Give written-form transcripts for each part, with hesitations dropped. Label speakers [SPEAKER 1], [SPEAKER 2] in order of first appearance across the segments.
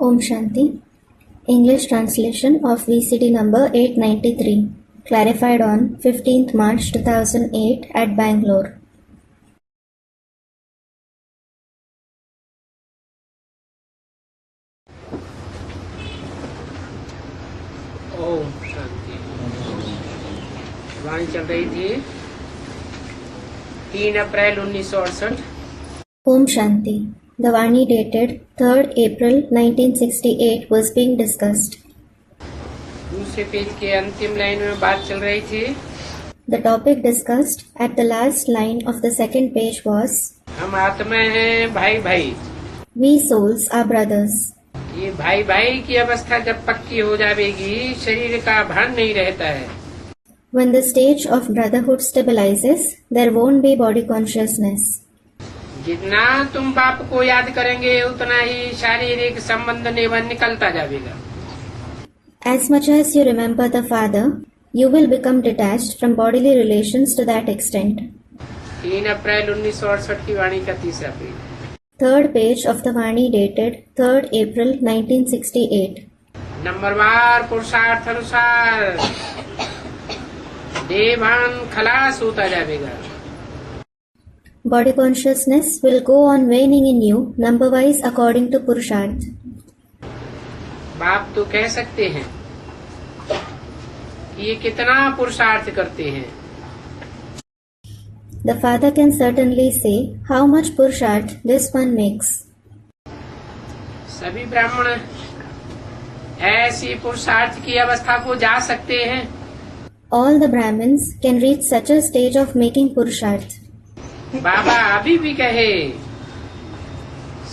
[SPEAKER 1] Om Shanti. English translation of VCD number 893, clarified on 15th March 2008 at Bangalore.
[SPEAKER 2] Om Shanti. वाणी चल रही थी 3 अप्रैल 1968।
[SPEAKER 1] Om Shanti. The Vani dated 3rd April 1968 was being discussed.
[SPEAKER 2] दूसरे page के अंतिम line में बात चल रही थी।
[SPEAKER 1] The topic discussed at the last line of the second page was,
[SPEAKER 2] हम आत्मा हैं भाई भाई।
[SPEAKER 1] We souls are brothers.
[SPEAKER 2] ये भाई भाई की अवस्था जब पक्की हो जाएगी, शरीर का भान नहीं रहता है।
[SPEAKER 1] When the stage of brotherhood stabilizes, there won't be body consciousness.
[SPEAKER 2] जितना तुम बाप को याद करेंगे उतना ही शारीरिक संबंध निकलता जाएगा।
[SPEAKER 1] As much as you remember the father, you will become detached from bodily relations to that extent.
[SPEAKER 2] 3 अप्रैल 1968 की वाणी का तीसरा page.
[SPEAKER 1] Third page of the Vani dated 3rd April 1968.
[SPEAKER 2] नंबरवार पुरुषार्थ अनुसार देवान खलास होता जाएगा।
[SPEAKER 1] Body consciousness will go on waning in you number-wise according to Purusharth.
[SPEAKER 2] बाप तो कह सकते हैं कि ये कितना पुरुषार्थ करते हैं।
[SPEAKER 1] The father can certainly say how much Purusharth this one makes.
[SPEAKER 2] सभी ब्राह्मण ऐसी पुरुषार्थ की अवस्था को जा सकते हैं।
[SPEAKER 1] All the Brahmins can reach such a stage of making Purusharth.
[SPEAKER 2] बाबा अभी भी कहे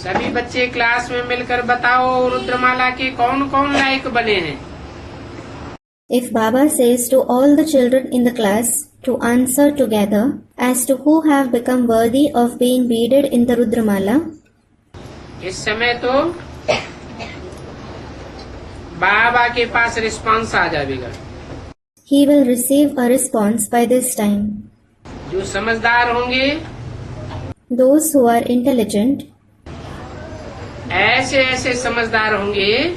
[SPEAKER 2] सभी बच्चे क्लास में मिलकर बताओ रुद्रमाला के कौन कौन लायक बने हैं।
[SPEAKER 1] If Baba says to all the children in the class to answer together as to who have become worthy of being beaded in the Rudramala,
[SPEAKER 2] इस समय तो बाबा के पास रिस्पांस आ जाएगा।
[SPEAKER 1] he will receive a response by this time.
[SPEAKER 2] जो समझदार होंगे,
[SPEAKER 1] Those who are intelligent,
[SPEAKER 2] ऐसे ऐसे समझदार होंगे,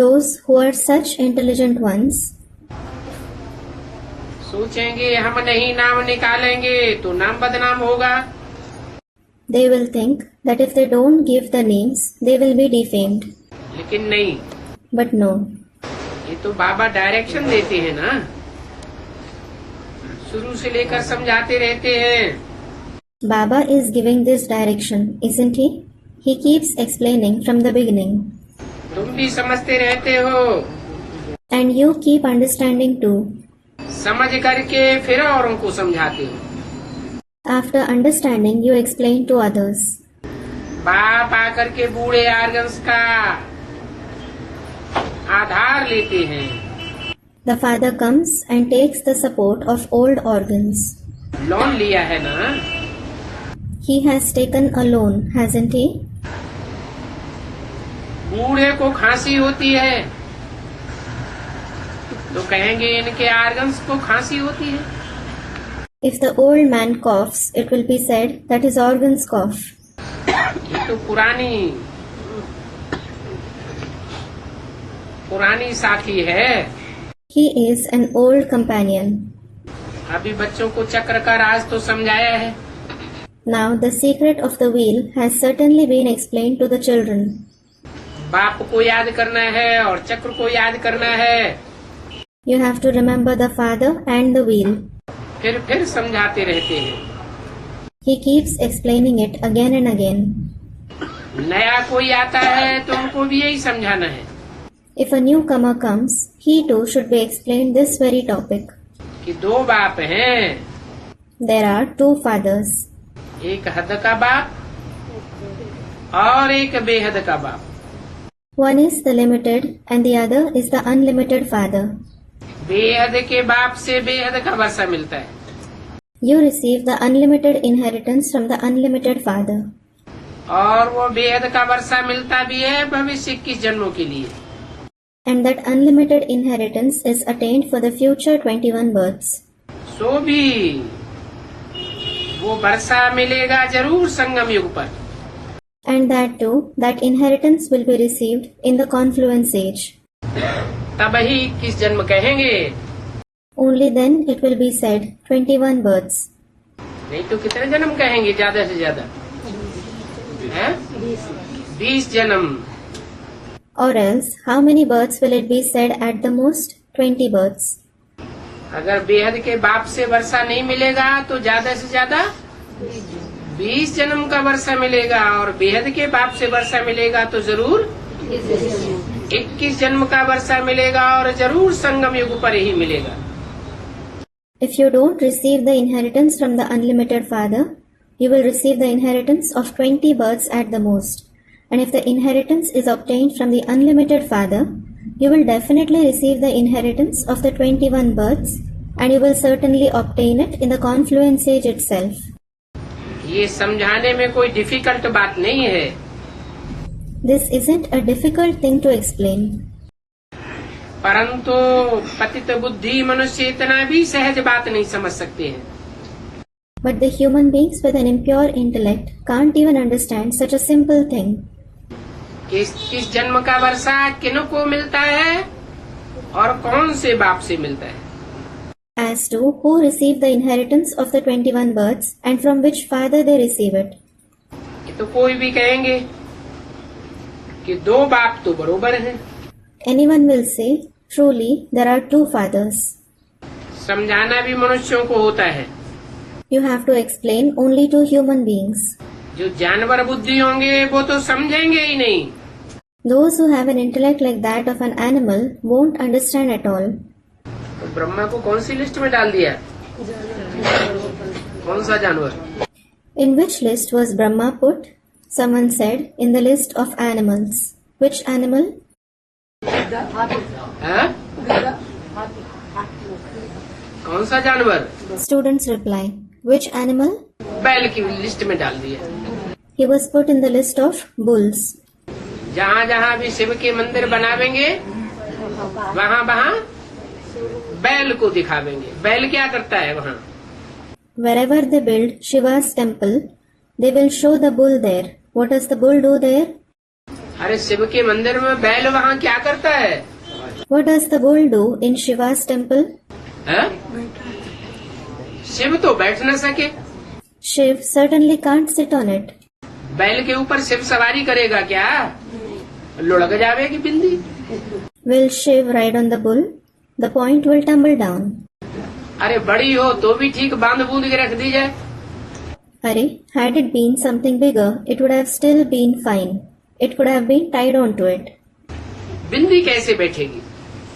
[SPEAKER 1] those who are such intelligent ones,
[SPEAKER 2] सोचेंगे हम नहीं नाम निकालेंगे तो नाम बदनाम होगा।
[SPEAKER 1] they will think that if they don't give the names, they will be defamed.
[SPEAKER 2] लेकिन नहीं,
[SPEAKER 1] But no,
[SPEAKER 2] ये तो बाबा डायरेक्शन देते हैं ना, शुरू से लेकर समझाते रहते हैं।
[SPEAKER 1] Baba is giving this direction, isn't he? He keeps explaining from the beginning.
[SPEAKER 2] तुम भी समझते रहते हो,
[SPEAKER 1] And you keep understanding too.
[SPEAKER 2] समझ करके फिर औरों को समझाते हो।
[SPEAKER 1] After understanding, you explain to others.
[SPEAKER 2] बाप आकर के बूढ़े आर्गन्स का आधार लेते हैं।
[SPEAKER 1] The father comes and takes the support of old organs.
[SPEAKER 2] Loan लिया है ना,
[SPEAKER 1] He has taken a loan, hasn't he?
[SPEAKER 2] बूढ़े को खांसी होती है तो कहेंगे इनके आर्गन्स को खांसी होती है।
[SPEAKER 1] If the old man coughs, it will be said that his organs cough.
[SPEAKER 2] ये तो पुरानी साथी है।
[SPEAKER 1] He is an old companion.
[SPEAKER 2] अभी बच्चों को चक्र का राज तो समझाया है।
[SPEAKER 1] Now the secret of the wheel has certainly been explained to the children.
[SPEAKER 2] बाप को याद करना है और चक्र को याद करना है।
[SPEAKER 1] You have to remember the father and the wheel.
[SPEAKER 2] फिर समझाते रहते हैं।
[SPEAKER 1] He keeps explaining it again and again.
[SPEAKER 2] नया कोई आता है तो उनको भी यही समझाना है
[SPEAKER 1] If a newcomer comes, he too should be explained this very topic.
[SPEAKER 2] कि 2 बाप हैं,
[SPEAKER 1] There are 2 fathers.
[SPEAKER 2] एक हद का बाप और एक बेहद का बाप।
[SPEAKER 1] One is the limited and the other is the unlimited father.
[SPEAKER 2] बेहद के बाप से बेहद का वर्षा मिलता है।
[SPEAKER 1] You receive the unlimited inheritance from the unlimited father.
[SPEAKER 2] और वो बेहद का वर्षा मिलता भी है भविष्य 21 जन्मों के लिए।
[SPEAKER 1] And that unlimited inheritance is attained for the future 21 births.
[SPEAKER 2] सो भी वो वर्षा मिलेगा जरूर संगम युग पर।
[SPEAKER 1] and that too, that inheritance will be received in the confluence age.
[SPEAKER 2] तब ही 21 जन्म कहेंगे,
[SPEAKER 1] Only then it will be said 21 births.
[SPEAKER 2] नहीं तो कितने जन्म कहेंगे ज्यादा से ज्यादा? 20 जन्म.
[SPEAKER 1] Or else, how many births will it be said at the most? 20 births.
[SPEAKER 2] अगर बेहद के बाप से वर्षा नहीं मिलेगा तो ज्यादा से ज्यादा 20 जन्म का वर्षा मिलेगा, और बेहद के बाप से वर्षा मिलेगा तो जरूर 21 जन्म का वर्षा मिलेगा, और जरूर संगम युग पर ही मिलेगा.
[SPEAKER 1] If you don't receive the inheritance from the unlimited Father, you will receive the inheritance of 20 births at the most. And if the inheritance is obtained from the unlimited Father, you will definitely receive the inheritance of the 21 births, and you will certainly obtain it in the confluence age itself.
[SPEAKER 2] ये समझाने में कोई difficult बात नहीं है.
[SPEAKER 1] This isn't a difficult thing to explain.
[SPEAKER 2] परंतु पतित बुद्धि मनुष्य इतना भी सहज बात नहीं समझ सकते हैं.
[SPEAKER 1] But the human beings with an impure intellect can't even understand such a simple thing.
[SPEAKER 2] किस जन्म का वर्षा किनको मिलता है और कौन से बाप से मिलता है?
[SPEAKER 1] As to who received the inheritance of the 21 births and from which father they receive it.
[SPEAKER 2] ये तो कोई भी कहेंगे कि 2 बाप तो बरोबर हैं.
[SPEAKER 1] Anyone will say, truly there are 2 fathers.
[SPEAKER 2] समझाना भी मनुष्यों को होता है.
[SPEAKER 1] You have to explain only to human beings.
[SPEAKER 2] जो जानवर बुद्धि होंगे वो तो समझेंगे ही नहीं.
[SPEAKER 1] Those who have an intellect like that of an animal won't understand at all.
[SPEAKER 2] तो ब्रह्मा को कौन सी लिस्ट में डाल दिया? कौन सा जानवर?
[SPEAKER 1] In which list was Brahma put? Someone said, in the list of animals. Which animal?
[SPEAKER 2] हाँ? कौन सा जानवर?
[SPEAKER 1] Students reply, which animal?
[SPEAKER 2] बैल की लिस्ट में डाल दिया.
[SPEAKER 1] He was put in the list of bulls.
[SPEAKER 2] जहाँ जहाँ भी शिव के मंदिर बनावेंगे वहाँ वहाँ बैल को दिखावेंगे. बैल क्या करता है वहाँ?
[SPEAKER 1] Wherever they build Shiva's temple, they will show the bull there. What does the bull do there?
[SPEAKER 2] अरे शिव के मंदिर में बैल वहाँ क्या करता है?
[SPEAKER 1] What does the bull do in Shiva's temple?
[SPEAKER 2] हाँ? शिव तो बैठ न सके.
[SPEAKER 1] Shiv certainly can't sit on it.
[SPEAKER 2] बैल के ऊपर शिव सवारी करेगा क्या? लुढ़क जाएगी बिंदी.
[SPEAKER 1] Will Shiv ride on the bull? The point will tumble down.
[SPEAKER 2] अरे बड़ी हो तो भी ठीक बांध बूंद के रख दी जाए.
[SPEAKER 1] Arey, had it been something bigger, it would have still been fine. It could have been tied onto it.
[SPEAKER 2] बिंदी कैसे बैठेगी?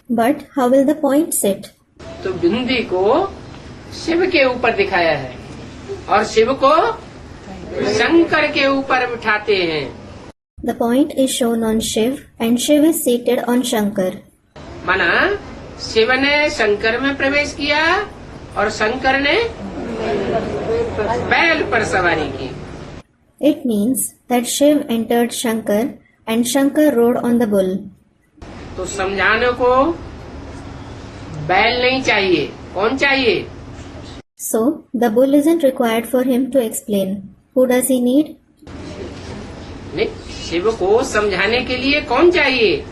[SPEAKER 1] But how will the point sit?
[SPEAKER 2] तो बिंदी को शिव के ऊपर दिखाया है और शिव को शंकर के ऊपर बिठाते हैं.
[SPEAKER 1] The point is shown on Shiv and Shiv is seated on Shankar.
[SPEAKER 2] माना शिव ने शंकर में प्रवेश किया और शंकर ने बैल पर सवारी की.
[SPEAKER 1] It means that Shiv entered Shankar and Shankar rode on the bull.
[SPEAKER 2] तो समझाने को बैल नहीं चाहिए. कौन चाहिए?
[SPEAKER 1] So, the bull isn't required for him to explain. Who does he need?
[SPEAKER 2] नहीं, शिव को समझाने के लिए कौन चाहिए?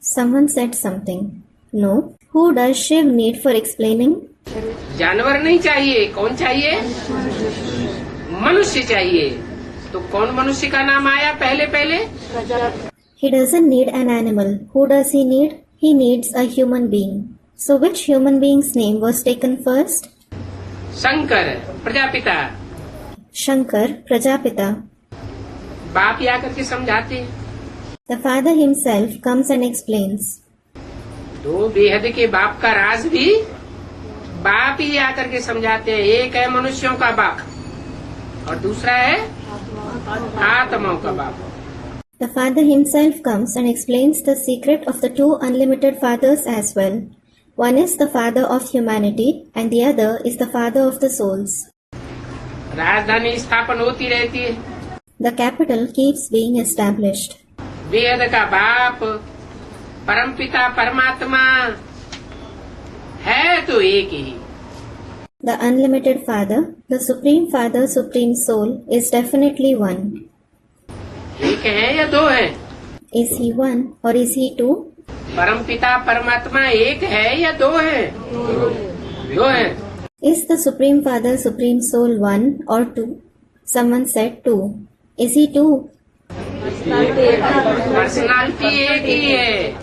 [SPEAKER 1] Someone said something. No. Who does Shiv need for explaining?
[SPEAKER 2] जानवर नहीं चाहिए. कौन चाहिए? मनुष्य चाहिए. तो कौन मनुष्य का नाम आया पहले पहले?
[SPEAKER 1] He doesn't need an animal. Who does he need? He needs a human being. So which human being's name was taken first?
[SPEAKER 2] Shankar Prajapita.
[SPEAKER 1] Shankar, Prajapita.
[SPEAKER 2] बाप ही आकर के समझाते हैं.
[SPEAKER 1] The father himself comes and explains.
[SPEAKER 2] दो बेहद के बाप का राज भी बाप ही आकर के समझाते हैं. एक है मनुष्यों का बाप और दूसरा है आत्माओं का बाप.
[SPEAKER 1] The father himself comes and explains the secret of the 2 unlimited fathers as well. One is the father of humanity and the other is the father of the souls.
[SPEAKER 2] राजधानी स्थापन होती रहती है.
[SPEAKER 1] The capital keeps being established.
[SPEAKER 2] वेद का बाप परमपिता परमात्मा है तो एक ही.
[SPEAKER 1] The unlimited father, the supreme father, supreme soul is definitely one.
[SPEAKER 2] एक है या दो है?
[SPEAKER 1] Is he one or is he two?
[SPEAKER 2] परमपिता परमात्मा एक है या दो है? दो है।
[SPEAKER 1] Is the Supreme Father, Supreme Soul one or two? Someone said two. Is he two?
[SPEAKER 2] Personality एक ही है,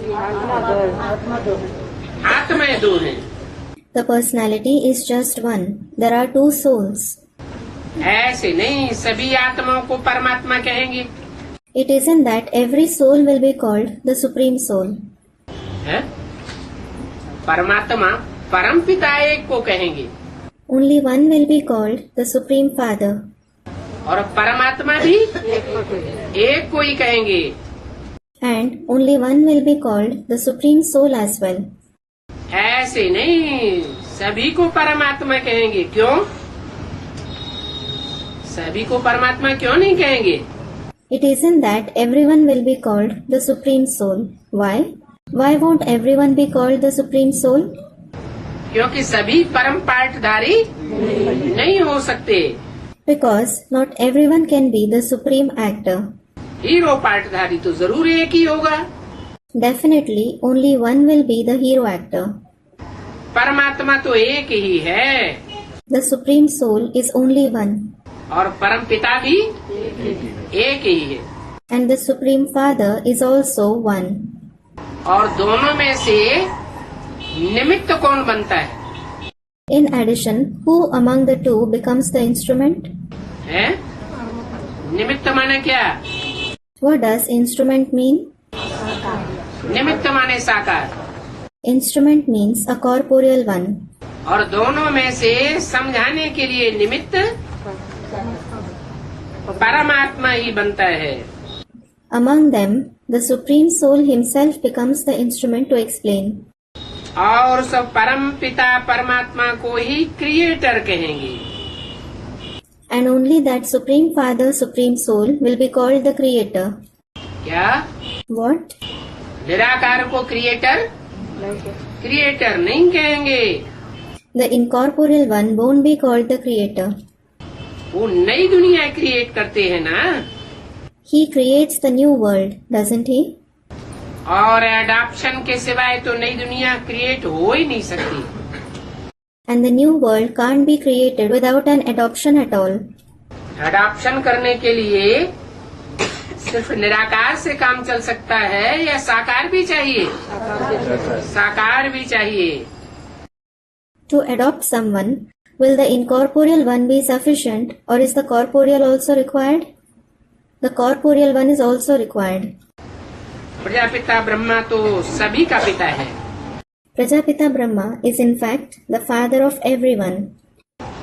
[SPEAKER 2] आत्मा दो है।
[SPEAKER 1] The personality is just one. There are two souls.
[SPEAKER 2] ऐसे नहीं सभी आत्माओं को परमात्मा कहेंगे।
[SPEAKER 1] It isn't that every soul will be called the Supreme Soul.
[SPEAKER 2] है? परमात्मा परमपिता एक को कहेंगे
[SPEAKER 1] Only one will be called the Supreme Father.
[SPEAKER 2] और परमात्मा भी एक को ही कहेंगे।
[SPEAKER 1] And only one will be called the Supreme Soul as well.
[SPEAKER 2] ऐसे नहीं सभी को परमात्मा कहेंगे। क्यों? सभी को परमात्मा क्यों नहीं कहेंगे?
[SPEAKER 1] It isn't that everyone will be called the Supreme Soul. Why? Why won't everyone be called the Supreme Soul?
[SPEAKER 2] क्योंकि सभी परम पाठधारी नहीं हो सकते।
[SPEAKER 1] Because not everyone can be the Supreme Actor.
[SPEAKER 2] Hero पाठधारी तो जरूर एक ही होगा।
[SPEAKER 1] Definitely only one will be the hero actor.
[SPEAKER 2] परमात्मा तो एक ही है
[SPEAKER 1] The Supreme Soul is only one.
[SPEAKER 2] और परम पिता भी एक ही है।
[SPEAKER 1] And the Supreme Father is also one.
[SPEAKER 2] और दोनों में से निमित्त कौन बनता है?
[SPEAKER 1] In addition, who among the two becomes the instrument?
[SPEAKER 2] है? निमित्त माने क्या?
[SPEAKER 1] What does instrument mean?
[SPEAKER 2] निमित्त माने साकार।
[SPEAKER 1] Instrument means a corporeal one.
[SPEAKER 2] और दोनों में से समझाने के लिए निमित्त परमात्मा ही बनता है।
[SPEAKER 1] Among them, the Supreme Soul himself becomes the instrument to explain.
[SPEAKER 2] और सब परम पिता परमात्मा को ही क्रिएटर कहेंगे।
[SPEAKER 1] And only that Supreme Father, Supreme Soul will be called the Creator.
[SPEAKER 2] क्या?
[SPEAKER 1] What?
[SPEAKER 2] निराकार को क्रिएटर नहीं कहेंगे।
[SPEAKER 1] The incorporeal one won't be called the Creator.
[SPEAKER 2] वो नई दुनिया क्रिएट करते हैं ना।
[SPEAKER 1] He creates the new world, doesn't he?
[SPEAKER 2] और एडॉप्शन के सिवाय तो नई दुनिया क्रिएट हो ही नहीं सकती।
[SPEAKER 1] And the new world can't be created without an adoption at all.
[SPEAKER 2] Adoption करने के लिए सिर्फ निराकार से काम चल सकता है या साकार भी चाहिए? साकार भी चाहिए।
[SPEAKER 1] To adopt someone, will the incorporeal one be sufficient or is the corporeal also required? The corporeal one is also required.
[SPEAKER 2] Prajapita Brahma तो सभी का पिता है।
[SPEAKER 1] Prajapita Brahma is in fact the father of everyone.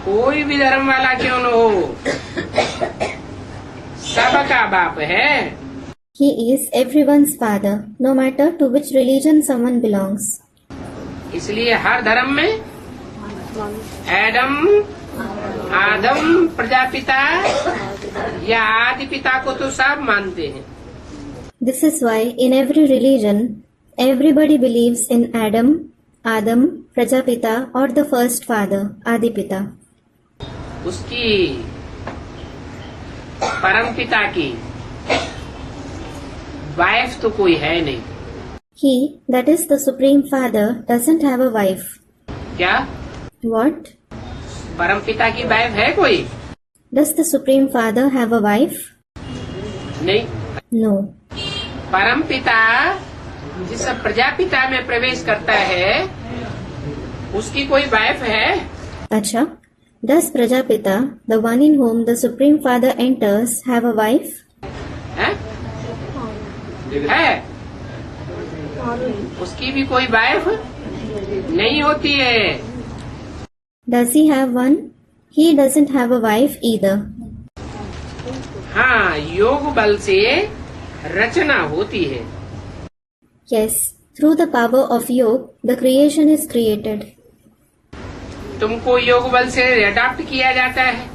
[SPEAKER 2] कोई भी धर्म वाला क्यों न हो, सबका बाप है।
[SPEAKER 1] He is everyone's father, no matter to which religion someone belongs.
[SPEAKER 2] इसलिए हर धर्म में आदम प्रजापिता या आदि पिता को तो सब मानते हैं।
[SPEAKER 1] This is why in every religion, everybody believes in Adam, Prajapita or the first father, Adipita.
[SPEAKER 2] उसकी परम पिता की वाइफ तो कोई है नहीं।
[SPEAKER 1] He, that is the Supreme Father, doesn't have a wife.
[SPEAKER 2] क्या?
[SPEAKER 1] What?
[SPEAKER 2] परम पिता की वाइफ है कोई?
[SPEAKER 1] Does the Supreme Father have a wife?
[SPEAKER 2] नहीं।
[SPEAKER 1] No.
[SPEAKER 2] परम पिता जिस प्रजापिता में प्रवेश करता है उसकी कोई वाइफ है?
[SPEAKER 1] Acha, does Prajapita, the one in whom the Supreme Father enters, have a wife?
[SPEAKER 2] है? उसकी भी कोई वाइफ नहीं होती है।
[SPEAKER 1] Does he have one? He doesn't have a wife either.
[SPEAKER 2] हाँ, योग बल से रचना होती है।
[SPEAKER 1] Yes, through the power of yoga, the creation is created.
[SPEAKER 2] तुमको योग बल से अडॉप्ट किया जाता है।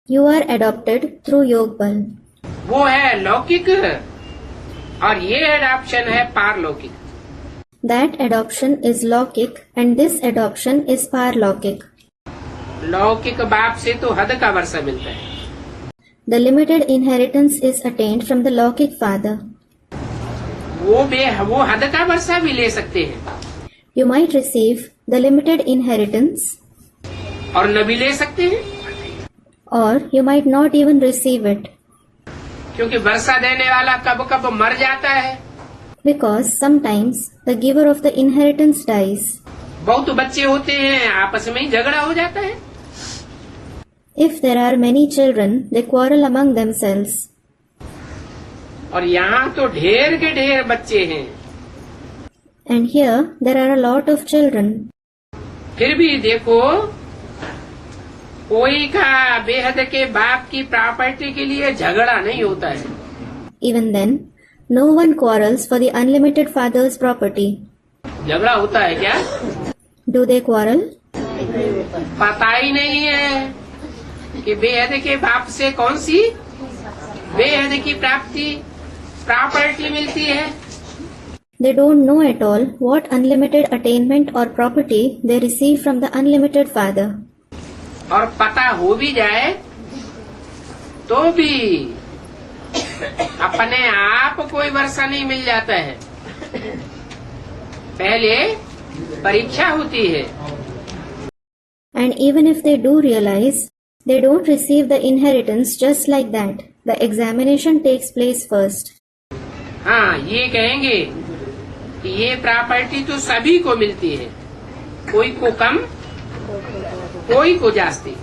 [SPEAKER 1] You are adopted through yoga bal.
[SPEAKER 2] वो है लौकिक और ये अडॉप्शन है पारलौकिक।
[SPEAKER 1] That adoption is lौकिक and this adoption is parlaukic.
[SPEAKER 2] लौकिक बाप से तो हद का वर्षा मिलता है।
[SPEAKER 1] The limited inheritance is attained from the lockic father.
[SPEAKER 2] वो हद का वर्षा भी ले सकते हैं
[SPEAKER 1] You might receive the limited inheritance,
[SPEAKER 2] और न भी ले सकते हैं,
[SPEAKER 1] or you might not even receive it,
[SPEAKER 2] क्योंकि वर्षा देने वाला कब कब मर जाता है।
[SPEAKER 1] because sometimes the giver of the inheritance dies.
[SPEAKER 2] बहुत बच्चे होते हैं, आपस में ही झगड़ा हो जाता है।
[SPEAKER 1] If there are many children, they quarrel among themselves.
[SPEAKER 2] और यहाँ तो ढेर के ढेर बच्चे हैं,
[SPEAKER 1] And here there are a lot of children.
[SPEAKER 2] फिर भी देखो, कोई का बेहद के बाप की प्रॉपर्टी के लिए झगड़ा नहीं होता है।
[SPEAKER 1] Even then, no one quarrels for the unlimited father's property.
[SPEAKER 2] झगड़ा होता है क्या?
[SPEAKER 1] Do they quarrel?
[SPEAKER 2] पता ही नहीं है कि बेहद के बाप से कौन सी बेहद की प्रॉपर्टी मिलती है।
[SPEAKER 1] They don't know at all what unlimited attainment or property they receive from the unlimited father.
[SPEAKER 2] और पता हो भी जाए तो भी अपने आप कोई वर्षा नहीं मिल जाता है, पहले परीक्षा होती है।
[SPEAKER 1] And even if they do realize, they don't receive the inheritance just like that. The examination takes place first.
[SPEAKER 2] हाँ, ये कहेंगे कि ये प्रॉपर्टी तो सभी को मिलती है, कोई को कम कोई को जास्ती।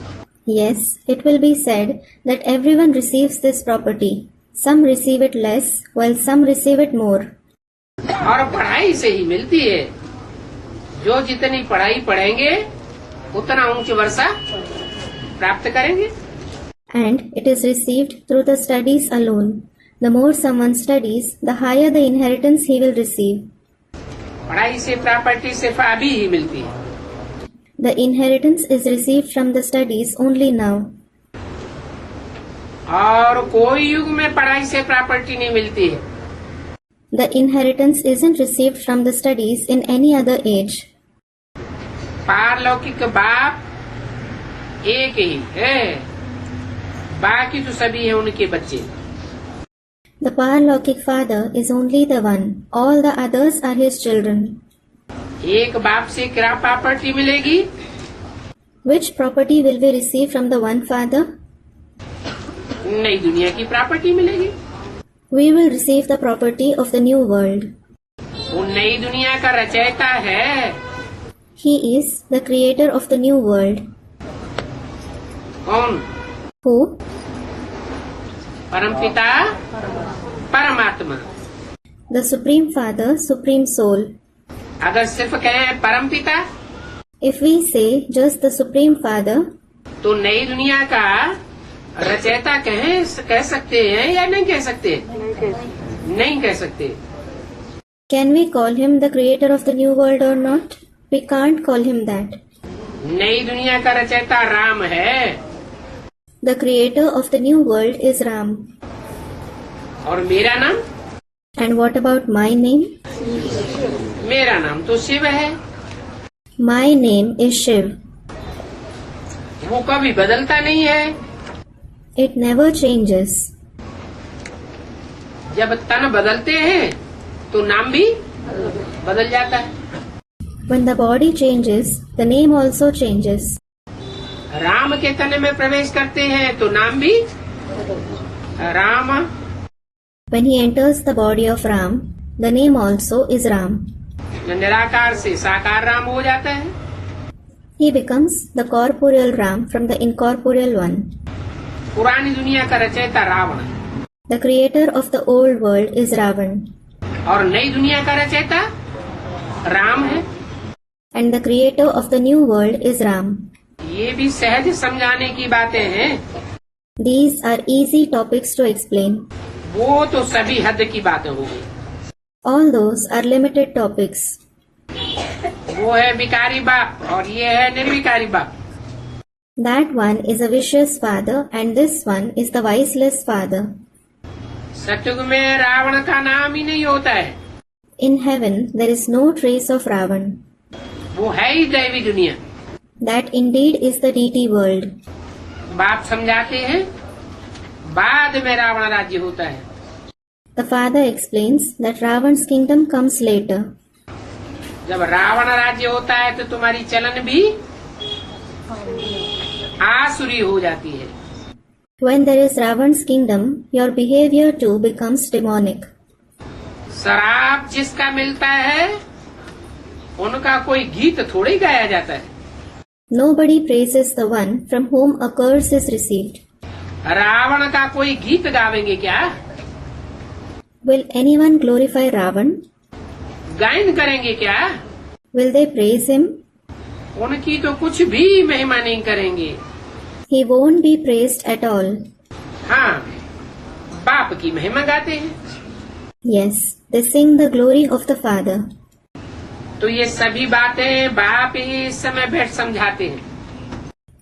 [SPEAKER 1] Yes, it will be said that everyone receives this property. Some receive it less, while some receive it more.
[SPEAKER 2] और पढ़ाई से ही मिलती है, जो जितनी पढ़ाई पढ़ेंगे उतना ऊंच वर्षा प्राप्त करेंगे।
[SPEAKER 1] And it is received through the studies alone. The more someone studies, the higher the inheritance he will receive.
[SPEAKER 2] पढ़ाई से प्रॉपर्टी सिर्फ अभी ही मिलती है।
[SPEAKER 1] The inheritance is received from the studies only now.
[SPEAKER 2] और कोई युग में पढ़ाई से प्रॉपर्टी नहीं मिलती है।
[SPEAKER 1] The inheritance isn't received from the studies in any other age.
[SPEAKER 2] पारलौकिक बाप एक ही है, बाकी तो सभी है उनके बच्चे।
[SPEAKER 1] The paralaukic father is only the one. All the others are his children.
[SPEAKER 2] एक बाप से क्या प्रॉपर्टी मिलेगी?
[SPEAKER 1] Which property will we receive from the one father?
[SPEAKER 2] नई दुनिया की प्रॉपर्टी मिलेगी।
[SPEAKER 1] We will receive the property of the new world.
[SPEAKER 2] वो नई दुनिया का रचयिता है।
[SPEAKER 1] He is the creator of the new world.
[SPEAKER 2] कौन?
[SPEAKER 1] Who?
[SPEAKER 2] परमपिता परमात्मा।
[SPEAKER 1] The Supreme Father, Supreme Soul.
[SPEAKER 2] अगर सिर्फ कहें परमपिता,
[SPEAKER 1] If we say just the Supreme Father,
[SPEAKER 2] तो नई दुनिया का रचयिता कह सकते हैं या नहीं कह सकते? नहीं कह सकते।
[SPEAKER 1] can we call him the creator of the new world or not? We can't call him that.
[SPEAKER 2] नई दुनिया का रचयिता राम है।
[SPEAKER 1] The creator of the new world is Ram.
[SPEAKER 2] और मेरा नाम?
[SPEAKER 1] And what about my name?
[SPEAKER 2] मेरा नाम तो शिव है।
[SPEAKER 1] My name is Shiv.
[SPEAKER 2] वो कभी बदलता नहीं है।
[SPEAKER 1] It never changes.
[SPEAKER 2] जब तन बदलते हैं तो नाम भी बदल जाता है।
[SPEAKER 1] When the body changes, the name also changes.
[SPEAKER 2] Ram के तन में प्रवेश करते हैं तो नाम भी Ram.
[SPEAKER 1] When he enters the body of Ram, the name also is Ram.
[SPEAKER 2] निराकार से साकार राम हो जाता है।
[SPEAKER 1] He becomes the corporeal Ram from the incorporeal one.
[SPEAKER 2] पुरानी दुनिया का रचयिता Ravan,
[SPEAKER 1] The creator of the old world is Ravan.
[SPEAKER 2] और नई दुनिया का रचयिता राम है।
[SPEAKER 1] And the creator of the new world is Ram.
[SPEAKER 2] ये भी सहज समझाने की बातें हैं।
[SPEAKER 1] These are easy topics to explain.
[SPEAKER 2] वो तो सभी हद की बातें हो गई।
[SPEAKER 1] All those are limited topics.
[SPEAKER 2] वो है विकारी बाप और ये है निर्विकारी बाप।
[SPEAKER 1] That one is a vicious father and this one is the viceless father.
[SPEAKER 2] सतयुग में रावण का नाम ही नहीं होता है।
[SPEAKER 1] In heaven there is no trace of Ravan.
[SPEAKER 2] वो है ही दैवी दुनिया।
[SPEAKER 1] That indeed is the deity world.
[SPEAKER 2] बाप समझाते हैं, बाद में रावण राज्य होता है।
[SPEAKER 1] The father explains that Ravan's kingdom comes later.
[SPEAKER 2] जब रावण राज्य होता है तो तुम्हारी चलन भी आसुरी हो जाती है।
[SPEAKER 1] When there is Ravan's kingdom, your behavior too becomes demonic.
[SPEAKER 2] शराब जिसका मिलता है उनका कोई गीत थोड़ी गाया जाता है।
[SPEAKER 1] Nobody praises the one from whom a curse is received.
[SPEAKER 2] Ravan का कोई गीत गावेंगे क्या?
[SPEAKER 1] Will anyone glorify Ravan?
[SPEAKER 2] गायन करेंगे क्या?
[SPEAKER 1] Will they praise him?
[SPEAKER 2] उनकी तो कुछ भी महिमा नहीं करेंगे।
[SPEAKER 1] He won't be praised at all.
[SPEAKER 2] हाँ, बाप की महिमा गाते हैं।
[SPEAKER 1] Yes, they sing the glory of the Father.
[SPEAKER 2] तो ये सभी बातें बाप ही इस समय बैठ समझाते हैं।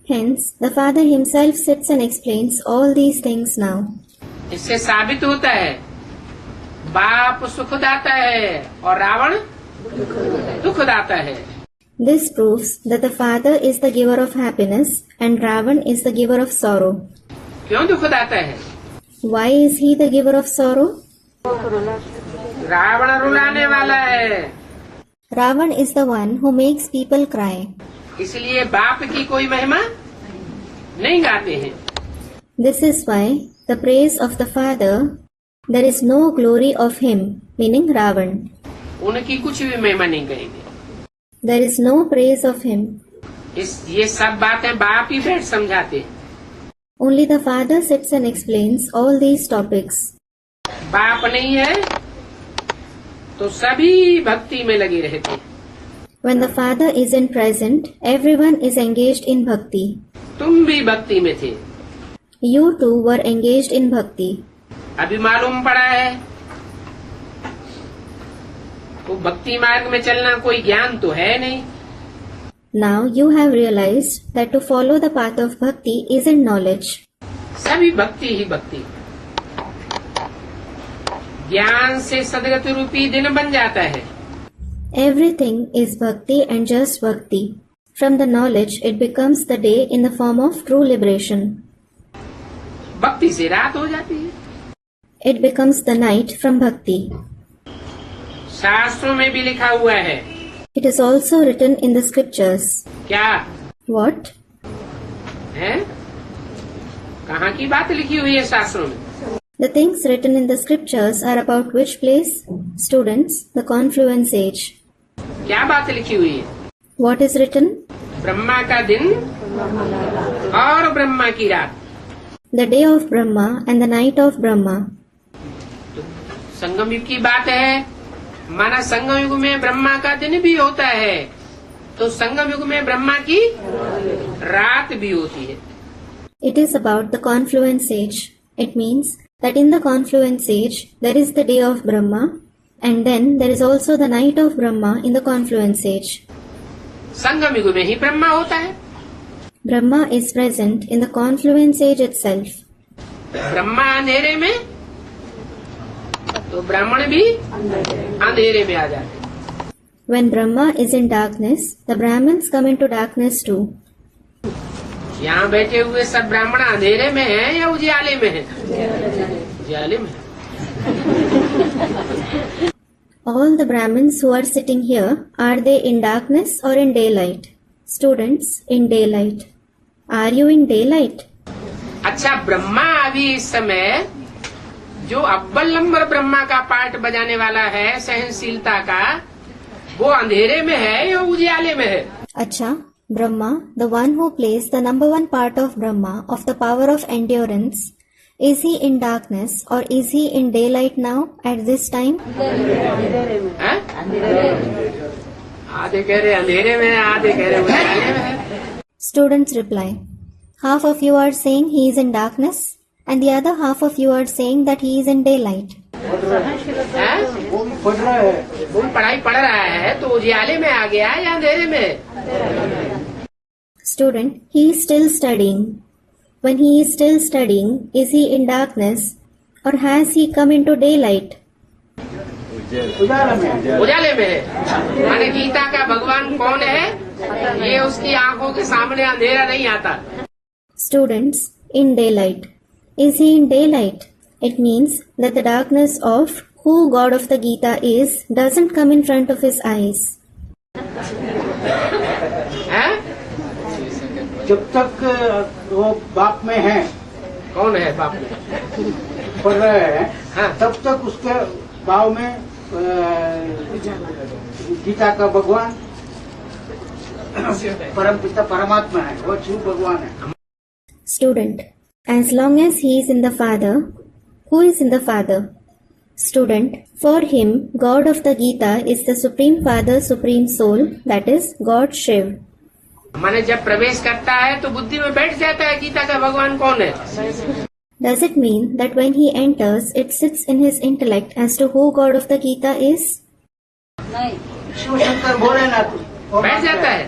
[SPEAKER 1] Hence, the Father himself sits and explains all these things now.
[SPEAKER 2] इससे साबित होता है बाप सुखदाता है और रावण दुखदाता है।
[SPEAKER 1] This proves that the Father is the giver of happiness and Ravan is the giver of sorrow.
[SPEAKER 2] क्यों दुखदाता है?
[SPEAKER 1] Why is he the giver of sorrow?
[SPEAKER 2] Ravan रुलाने वाला है,
[SPEAKER 1] Ravan is the one who makes people cry.
[SPEAKER 2] इसलिए बाप की कोई महिमा नहीं गाते हैं।
[SPEAKER 1] This is why the praise of the Father, there is no glory of him, meaning Ravan.
[SPEAKER 2] उनकी कुछ भी महिमा नहीं करेंगे।
[SPEAKER 1] There is no praise of him.
[SPEAKER 2] ये सब बातें बाप ही बैठ समझाते हैं।
[SPEAKER 1] Only the Father sits and explains all these topics.
[SPEAKER 2] बाप नहीं है तो सभी भक्ति में लगे रहते हैं।
[SPEAKER 1] When the Father isn't present, everyone is engaged in bhakti.
[SPEAKER 2] तुम भी भक्ति में थे।
[SPEAKER 1] You too were engaged in bhakti.
[SPEAKER 2] अभी मालूम पड़ा है तो भक्ति मार्ग में चलना कोई ज्ञान तो है नहीं।
[SPEAKER 1] Now you have realized that to follow the path of bhakti isn't knowledge.
[SPEAKER 2] सभी भक्ति ही भक्ति। ज्ञान से सदगति रूपी दिन बन जाता है।
[SPEAKER 1] Everything is bhakti and just bhakti. From the knowledge, it becomes the day in the form of true liberation.
[SPEAKER 2] भक्ति से रात हो जाती है।
[SPEAKER 1] It becomes the night from bhakti.
[SPEAKER 2] शास्त्रों में भी लिखा हुआ है।
[SPEAKER 1] It is also written in the scriptures.
[SPEAKER 2] क्या
[SPEAKER 1] What?
[SPEAKER 2] है? कहाँ की बात लिखी हुई है शास्त्रों में?
[SPEAKER 1] The things written in the scriptures are about which place? Students, the confluence age.
[SPEAKER 2] क्या बात लिखी हुई है?
[SPEAKER 1] What is written?
[SPEAKER 2] ब्रह्मा का दिन और ब्रह्मा की रात।
[SPEAKER 1] The day of Brahma and the night of Brahma.
[SPEAKER 2] संगम युग की बात है, माना संगम युग में ब्रह्मा का दिन भी होता है तो संगम युग में ब्रह्मा की रात भी होती है।
[SPEAKER 1] It is about the confluence age. It means that in the confluence age there is the day of Brahma and then there is also the night of Brahma in the confluence age.
[SPEAKER 2] संगम युग में ही ब्रह्मा होता है।
[SPEAKER 1] Brahma is present in the confluence age itself.
[SPEAKER 2] Brahma अंधेरे में तो ब्राह्मण भी अंधेरे में आ जाते।
[SPEAKER 1] When Brahma is in darkness, the Brahmins come into darkness too.
[SPEAKER 2] यहाँ बैठे हुए सब ब्राह्मण अंधेरे में हैं या उजियाले में हैं? उजियाले में।
[SPEAKER 1] All the Brahmins who are sitting here, are they in darkness or in daylight? Students, in daylight. Are you in daylight?
[SPEAKER 2] अच्छा, ब्रह्मा अभी इस समय जो अव्वल नंबर ब्रह्मा का पार्ट बजाने वाला है सहनशीलता का, वो अंधेरे में है या उजियाले में है?
[SPEAKER 1] Acha, Brahma, the one who plays the number one part of Brahma of the power of endurance, is he in darkness or is he in daylight now at this time?
[SPEAKER 2] आधे कह रहे अंधेरे में, आधे कह रहे उजियाले में है।
[SPEAKER 1] Students reply, half of you are saying he is in darkness and the other half of you are saying that he is in daylight.
[SPEAKER 2] वो पढ़ाई पढ़ रहा है तो उजियाले में आ गया या अंधेरे में?
[SPEAKER 1] Student, he is still studying. When he is still studying, is he in darkness or has he come into daylight?
[SPEAKER 2] उजाले में है। माने गीता का भगवान कौन है, ये उसकी आंखों के सामने अंधेरा नहीं आता।
[SPEAKER 1] Students, in daylight. Is he in daylight? It means that the darkness of who God of the Gita is doesn't come in front of his eyes.
[SPEAKER 2] है?
[SPEAKER 3] जब तक वो बाप में है,
[SPEAKER 2] कौन है बाप?
[SPEAKER 3] पढ़ रहे हैं,
[SPEAKER 2] हाँ।
[SPEAKER 3] तब तक उसके भाव में गीता का भगवान परम पिता परमात्मा है, वो शिव भगवान है।
[SPEAKER 1] Student, as long as he is in the Father, who is in the Father? Student, for him, God of the Gita is the Supreme Father, Supreme Soul, that is God Shiv.
[SPEAKER 2] माने जब प्रवेश करता है तो बुद्धि में बैठ जाता है गीता का भगवान कौन है।
[SPEAKER 1] Does it mean that when he enters, it sits in his intellect as to who God of the Gita is?
[SPEAKER 3] Shiv Shankar Bholenath
[SPEAKER 2] बैठ जाता है,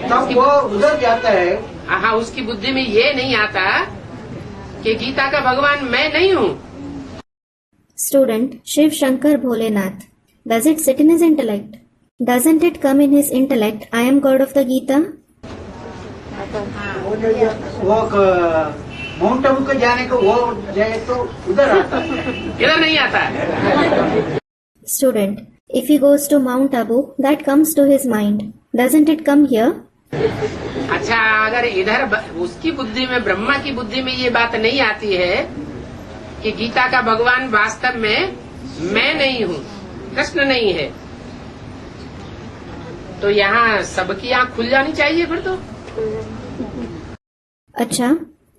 [SPEAKER 3] तब वो उधर जाता है।
[SPEAKER 2] हाँ, उसकी बुद्धि में ये नहीं आता कि गीता का भगवान मैं नहीं हूँ।
[SPEAKER 1] Student, Shiv Shankar Bholenath. Does it sit in his intellect? Doesn't it come in his intellect, I am God of the Gita?
[SPEAKER 3] वो माउंट आबू के जाने को वो जाए तो उधर आता है,
[SPEAKER 2] इधर नहीं आता है।
[SPEAKER 1] Student, if he goes to Mount Abu, that comes to his mind. Doesn't it come here?
[SPEAKER 2] अच्छा, अगर इधर उसकी बुद्धि में, ब्रह्मा की बुद्धि में ये बात नहीं आती है कि गीता का भगवान वास्तव में मैं नहीं हूँ, कृष्ण नहीं है, तो यहाँ सबकी आँख खुल जानी चाहिए फिर तो।
[SPEAKER 1] Acha,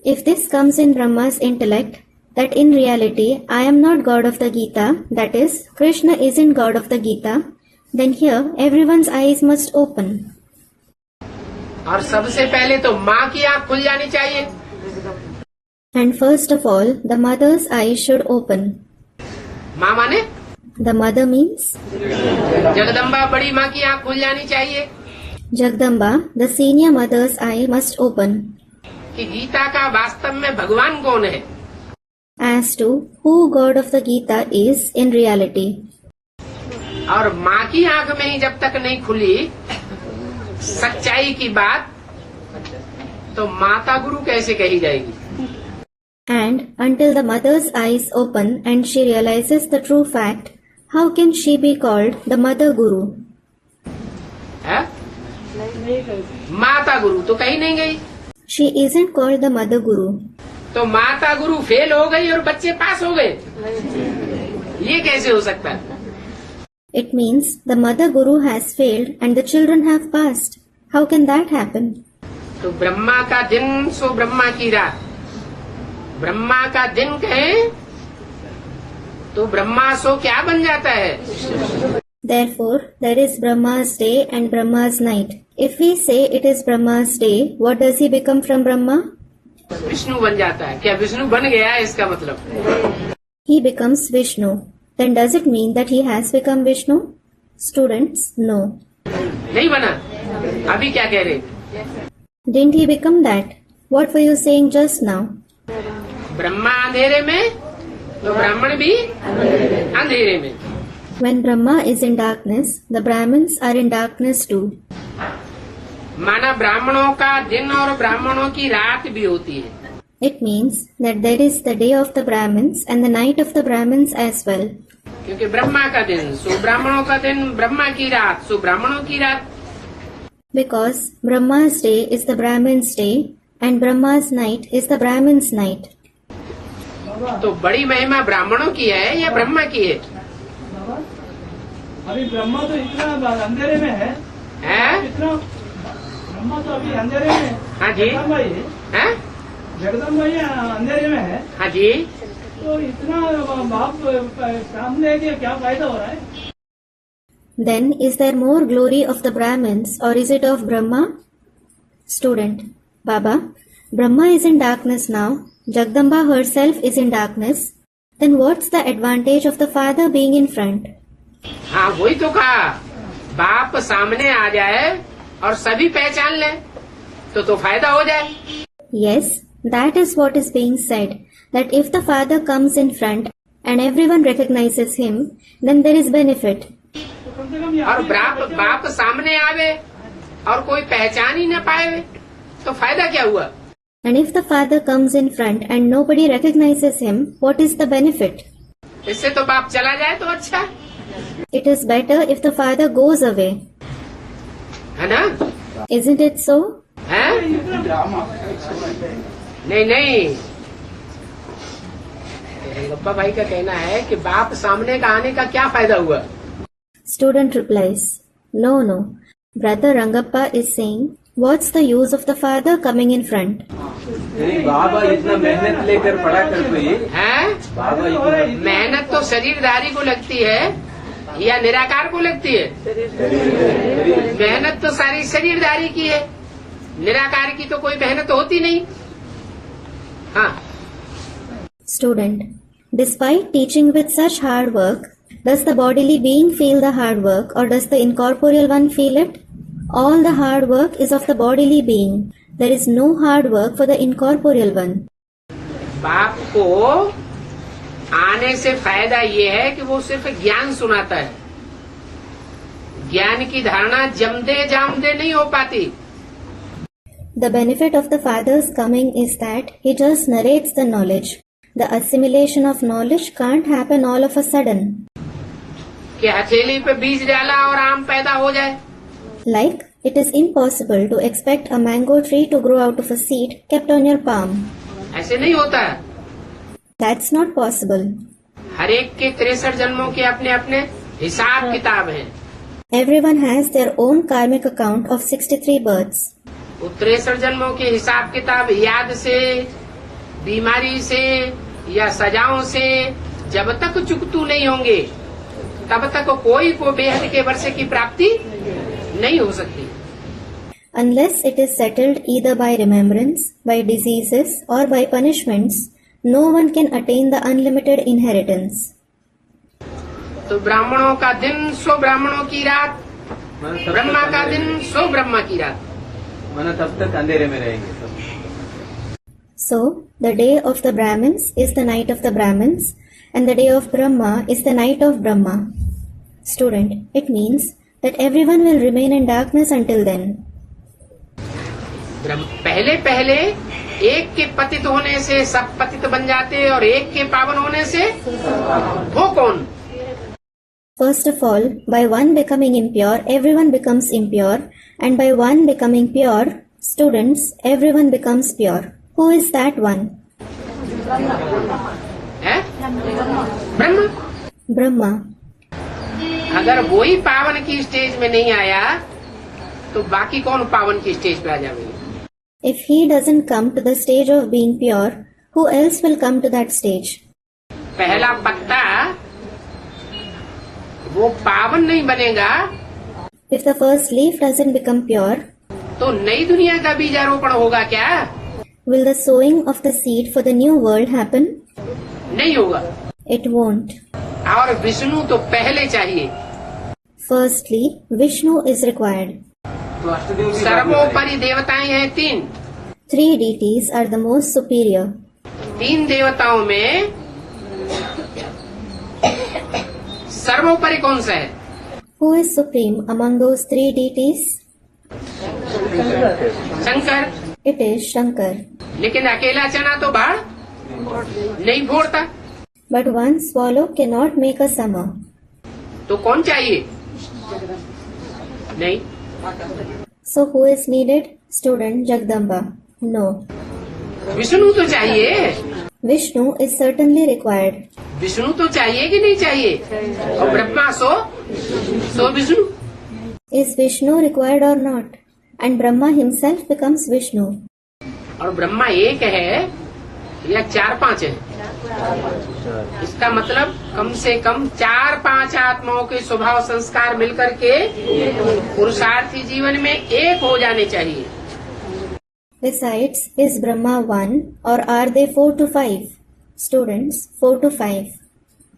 [SPEAKER 1] if this comes in Brahma's intellect, that in reality I am not God of the Gita, that is, Krishna isn't God of the Gita, then here everyone's eyes must open.
[SPEAKER 2] और सबसे पहले तो माँ की आँख खुल जानी चाहिए।
[SPEAKER 1] And first of all, the mother's eyes should open.
[SPEAKER 2] माँ माने
[SPEAKER 1] The mother means
[SPEAKER 2] जगदम्बा बड़ी माँ की आँख खुल जानी चाहिए
[SPEAKER 1] Jagdamba, the senior mother's eye must open
[SPEAKER 2] कि गीता का वास्तव में भगवान कौन है,
[SPEAKER 1] as to who God of the Gita is in reality.
[SPEAKER 2] और माँ की आँख में ही जब तक नहीं खुली सच्चाई की बात, तो माता गुरु कैसे कही जाएगी।
[SPEAKER 1] And until the mother's eyes open and she realizes the true fact, how can she be called the mother guru?
[SPEAKER 2] है? माता गुरु तो कहीं नहीं गई,
[SPEAKER 1] She isn't called the mother guru.
[SPEAKER 2] तो माता गुरु फेल हो गई और बच्चे पास हो गए, ये कैसे हो सकता है।
[SPEAKER 1] It means the mother guru has failed and the children have passed. How can that happen?
[SPEAKER 2] तो ब्रह्मा का दिन सो ब्रह्मा की रात, ब्रह्मा का दिन कहें तो ब्रह्मा सो क्या बन जाता है।
[SPEAKER 1] Therefore, there is Brahma's day and Brahma's night. If we say it is Brahma's day, what does he become from Brahma?
[SPEAKER 2] Vishnu बन जाता है। क्या विष्णु बन गया है इसका मतलब?
[SPEAKER 1] He becomes Vishnu. Then does it mean that he has become Vishnu? Students, no.
[SPEAKER 2] नहीं बना। अभी क्या कह रहे?
[SPEAKER 1] Didn't he become that? What were you saying just now?
[SPEAKER 2] Brahma अंधेरे में तो ब्राह्मण भी अंधेरे में।
[SPEAKER 1] When Brahma is in darkness, the Brahmins are in darkness too.
[SPEAKER 2] माना ब्राह्मणों का दिन और ब्राह्मणों की रात भी होती है।
[SPEAKER 1] It means that there is the day of the Brahmins and the night of the Brahmins as well.
[SPEAKER 2] क्योंकि ब्रह्मा का दिन सो ब्राह्मणों का दिन, ब्रह्मा की रात सो ब्राह्मणों की रात।
[SPEAKER 1] Because Brahma's day is the Brahmin's day and Brahma's night is the Brahmin's night.
[SPEAKER 2] तो बड़ी महिमा ब्राह्मणों की है या ब्रह्मा की है?
[SPEAKER 4] अभी ब्रह्मा तो इतना अंधेरे में है,
[SPEAKER 2] हैं?
[SPEAKER 4] इतना ब्रह्मा तो अभी अंधेरे में है।
[SPEAKER 2] हाँ जी।
[SPEAKER 4] जगदम्बा ही है,
[SPEAKER 2] हैं?
[SPEAKER 4] जगदम्बा ही अंधेरे में है,
[SPEAKER 2] हाँ जी।
[SPEAKER 4] तो इतना बाप सामने के क्या फायदा हो रहा है।
[SPEAKER 1] Then is there more glory of the Brahmins or is it of Brahma? Student, Baba, Brahma is in darkness now, Jagdamba herself is in darkness, then what's the advantage of the father being in front?
[SPEAKER 2] हाँ वही तो कहा, बाप सामने आ जाए और सभी पहचान ले तो फायदा हो जाए।
[SPEAKER 1] Yes, that is what is being said, that if the father comes in front and everyone recognizes him, then there is benefit.
[SPEAKER 4] कम से कम ये
[SPEAKER 2] और बाप सामने आवे और कोई पहचान ही न पाए तो फायदा क्या हुआ।
[SPEAKER 1] And if the father comes in front and nobody recognizes him, what is the benefit?
[SPEAKER 2] इससे तो बाप चला जाए तो अच्छा
[SPEAKER 1] It is better if the father goes away.
[SPEAKER 2] है ना?
[SPEAKER 1] Isn't it so?
[SPEAKER 2] है? नहीं नहीं, रंगप्पा भाई का कहना है कि बाप सामने का आने का क्या फायदा हुआ?
[SPEAKER 1] Student replies, No. Brother Rangappa is saying, what's the use of the father coming in front?
[SPEAKER 5] नहीं, बाबा इतना मेहनत लेकर पढ़ा कर कोई
[SPEAKER 2] है?
[SPEAKER 5] बाबा इतना
[SPEAKER 2] मेहनत तो शरीरधारी को लगती है या निराकार को लगती है? मेहनत तो सारी शरीरधारी की है, निराकार की तो कोई मेहनत होती नहीं। हाँ।
[SPEAKER 1] Student, despite teaching with such hard work, does the bodily being feel the hard work or does the incorporeal one feel it? All the hard work is of the bodily being. There is no hard work for the incorporeal one.
[SPEAKER 2] बाप को आने से फायदा ये है कि वो सिर्फ ज्ञान सुनाता है। ज्ञान की धारणा जमदे जामदे नहीं हो पाती।
[SPEAKER 1] The benefit of the father's coming is that he just narrates the knowledge. The assimilation of knowledge can't happen all of a sudden.
[SPEAKER 2] कि हथेली पे बीज डाला और आम पैदा हो जाए।
[SPEAKER 1] Like, it is impossible to expect a mango tree to grow out of a seed kept on your palm.
[SPEAKER 2] ऐसे नहीं होता है।
[SPEAKER 1] That's not possible.
[SPEAKER 2] हर एक के 63 जन्मों के अपने अपने हिसाब किताब हैं।
[SPEAKER 1] Everyone has their own karmic account of 63 births.
[SPEAKER 2] वो 63 जन्मों के हिसाब किताब याद से, बीमारी से या सजाओं से जब तक चुकतू नहीं होंगे तब तक कोई को बेहद के वर्ष की प्राप्ति नहीं हो सकती।
[SPEAKER 1] Unless it is settled either by remembrance, by diseases or by punishments, no one can attain the unlimited inheritance.
[SPEAKER 2] तो ब्राह्मणों का दिन सो ब्राह्मणों की रात, ब्रह्मा का दिन सो ब्रह्मा की रात।
[SPEAKER 5] माना तब तक अंधेरे में रहेंगे सब।
[SPEAKER 1] So, the day of the Brahmins is the night of the Brahmins, and the day of Brahma is the night of Brahma. Student, it means that everyone will remain in darkness until then.
[SPEAKER 2] पहले पहले एक के पतित होने से सब पतित बन जाते और एक के पावन होने से वो कौन?
[SPEAKER 1] First of all, by one becoming impure, everyone becomes impure, and by one becoming pure, students, everyone becomes pure. Who is that one?
[SPEAKER 2] है? ब्रह्मा।
[SPEAKER 1] Brahma.
[SPEAKER 2] अगर वो ही पावन की स्टेज में नहीं आया तो बाकी कौन पावन की स्टेज पे आ जाएंगे?
[SPEAKER 1] If he doesn't come to the stage of being pure, who else will come to that stage?
[SPEAKER 2] पहला पत्ता वो पावन नहीं बनेगा
[SPEAKER 1] If the first leaf doesn't become pure,
[SPEAKER 2] तो नई दुनिया का बीजारोपण होगा क्या?
[SPEAKER 1] will the sowing of the seed for the new world happen?
[SPEAKER 2] नहीं होगा।
[SPEAKER 1] It won't.
[SPEAKER 2] और विष्णु तो पहले चाहिए।
[SPEAKER 1] Firstly, Vishnu is required.
[SPEAKER 5] तो अष्टदेव की बात
[SPEAKER 2] सर्वोपरि देवताएं हैं 3।
[SPEAKER 1] 3 deities are the most superior.
[SPEAKER 2] 3 देवताओं में सर्वोपरि कौन सा है?
[SPEAKER 1] Who is supreme among those 3 deities?
[SPEAKER 2] Shankar.
[SPEAKER 1] It is Shankar.
[SPEAKER 2] लेकिन अकेला चना तो बाढ़ नहीं फोड़ता।
[SPEAKER 1] But one swallow cannot make a summer.
[SPEAKER 2] तो कौन चाहिए? नहीं।
[SPEAKER 1] So who is needed? Student Jagdamba. No.
[SPEAKER 2] Vishnu तो चाहिए।
[SPEAKER 1] Vishnu is certainly required.
[SPEAKER 2] Vishnu तो चाहिए कि नहीं चाहिए? और ब्रह्मा सो Vishnu.
[SPEAKER 1] Is Vishnu required or not? And Brahma himself becomes Vishnu.
[SPEAKER 2] और ब्रह्मा एक है या 4-5 है? इसका मतलब कम से कम 4-5 आत्माओं के स्वभाव संस्कार मिलकर के पुरुषार्थी जीवन में एक हो जाने चाहिए।
[SPEAKER 1] Besides, is Brahma one or are they 4 to 5? Students, 4 to 5.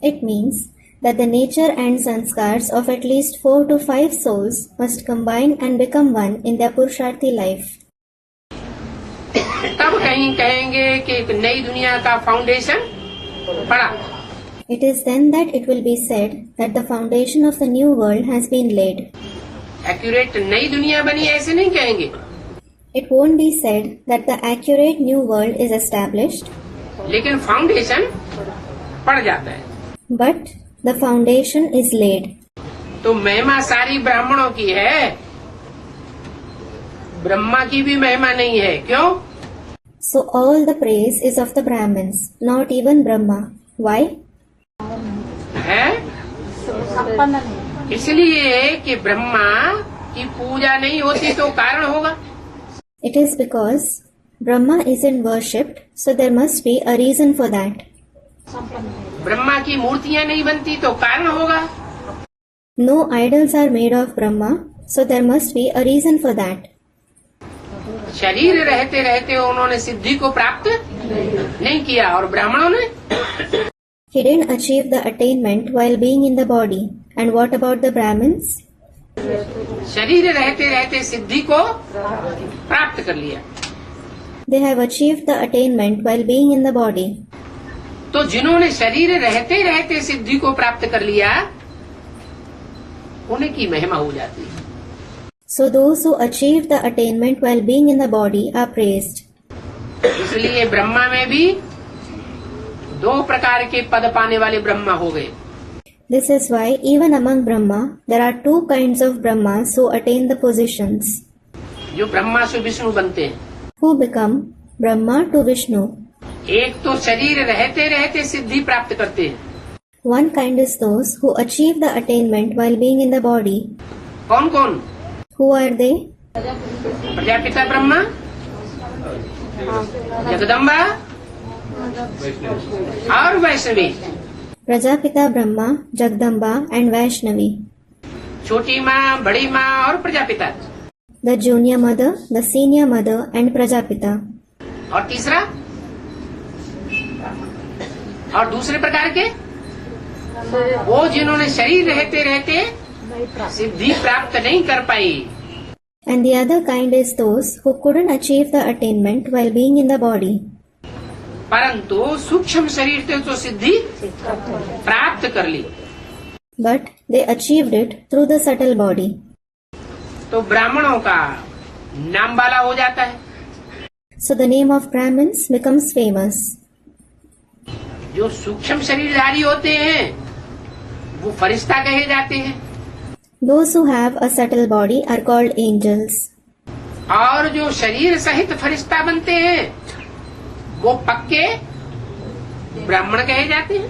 [SPEAKER 1] It means that the nature and sanskars of at least 4 to 5 souls must combine and become one in their Purusharthi life.
[SPEAKER 2] तब कहीं कहेंगे कि एक नई दुनिया का foundation पड़ा।
[SPEAKER 1] It is then that it will be said that the foundation of the new world has been laid.
[SPEAKER 2] Accurate नई दुनिया बनी ऐसे नहीं कहेंगे।
[SPEAKER 1] it won't be said that the accurate new world is established,
[SPEAKER 2] लेकिन foundation पड़ जाता है।
[SPEAKER 1] but the foundation is laid.
[SPEAKER 2] तो महिमा सारी ब्राह्मणों की है, ब्रह्मा की भी महिमा नहीं है। क्यों?
[SPEAKER 1] So all the praise is of the Brahmins, not even Brahma. Why?
[SPEAKER 2] है इसलिए कि ब्रह्मा की पूजा नहीं होती तो कारण होगा।
[SPEAKER 1] It is because Brahma isn't worshipped, so there must be a reason for that.
[SPEAKER 2] Brahma की मूर्तियां नहीं बनती तो कारण होगा।
[SPEAKER 1] No idols are made of Brahma, so there must be a reason for that.
[SPEAKER 2] शरीर रहते रहते उन्होंने सिद्धि को प्राप्त नहीं किया, और ब्राह्मणों ने
[SPEAKER 1] He didn't achieve the attainment while being in the body. And what about the Brahmins?
[SPEAKER 2] शरीर रहते रहते सिद्धि को प्राप्त कर लिया।
[SPEAKER 1] They have achieved the attainment while being in the body.
[SPEAKER 2] तो जिन्होंने शरीर रहते रहते सिद्धि को प्राप्त कर लिया, उनकी महिमा हो जाती है।
[SPEAKER 1] So those who achieve the attainment while being in the body are praised.
[SPEAKER 2] इसलिए ब्रह्मा में भी दो प्रकार के पद पाने वाले ब्रह्मा हो गए।
[SPEAKER 1] This is why even among Brahma, there are two kinds of Brahmas who attain the positions,
[SPEAKER 2] जो ब्रह्मा से विष्णु बनते हैं।
[SPEAKER 1] who become Brahma to Vishnu.
[SPEAKER 2] एक तो शरीर रहते रहते सिद्धि प्राप्त करते हैं।
[SPEAKER 1] One kind is those who achieve the attainment while being in the body.
[SPEAKER 2] कौन कौन?
[SPEAKER 1] Who are they?
[SPEAKER 2] Prajapita Brahma, Jagdamba और Vaishnavi.
[SPEAKER 1] Prajapita Brahma, Jagdamba and Vaishnavi.
[SPEAKER 2] छोटी माँ, बड़ी माँ और Prajapita.
[SPEAKER 1] The junior mother, the senior mother and Prajapita.
[SPEAKER 2] और तीसरा और दूसरे प्रकार के वो जिन्होंने शरीर रहते रहते सिद्धि प्राप्त नहीं कर पाई।
[SPEAKER 1] And the other kind is those who couldn't achieve the attainment while being in the body.
[SPEAKER 2] परंतु सूक्ष्म शरीर से तो सिद्धि प्राप्त कर ली।
[SPEAKER 1] But they achieved it through the subtle body.
[SPEAKER 2] तो ब्राह्मणों का नाम वाला हो जाता है।
[SPEAKER 1] So the name of Brahmins becomes famous.
[SPEAKER 2] जो सूक्ष्म शरीरधारी होते हैं वो फरिश्ता कहे जाते हैं,
[SPEAKER 1] Those who have a subtle body are called angels.
[SPEAKER 2] और जो शरीर सहित फरिश्ता बनते हैं वो पक्के ब्राह्मण कहे जाते हैं।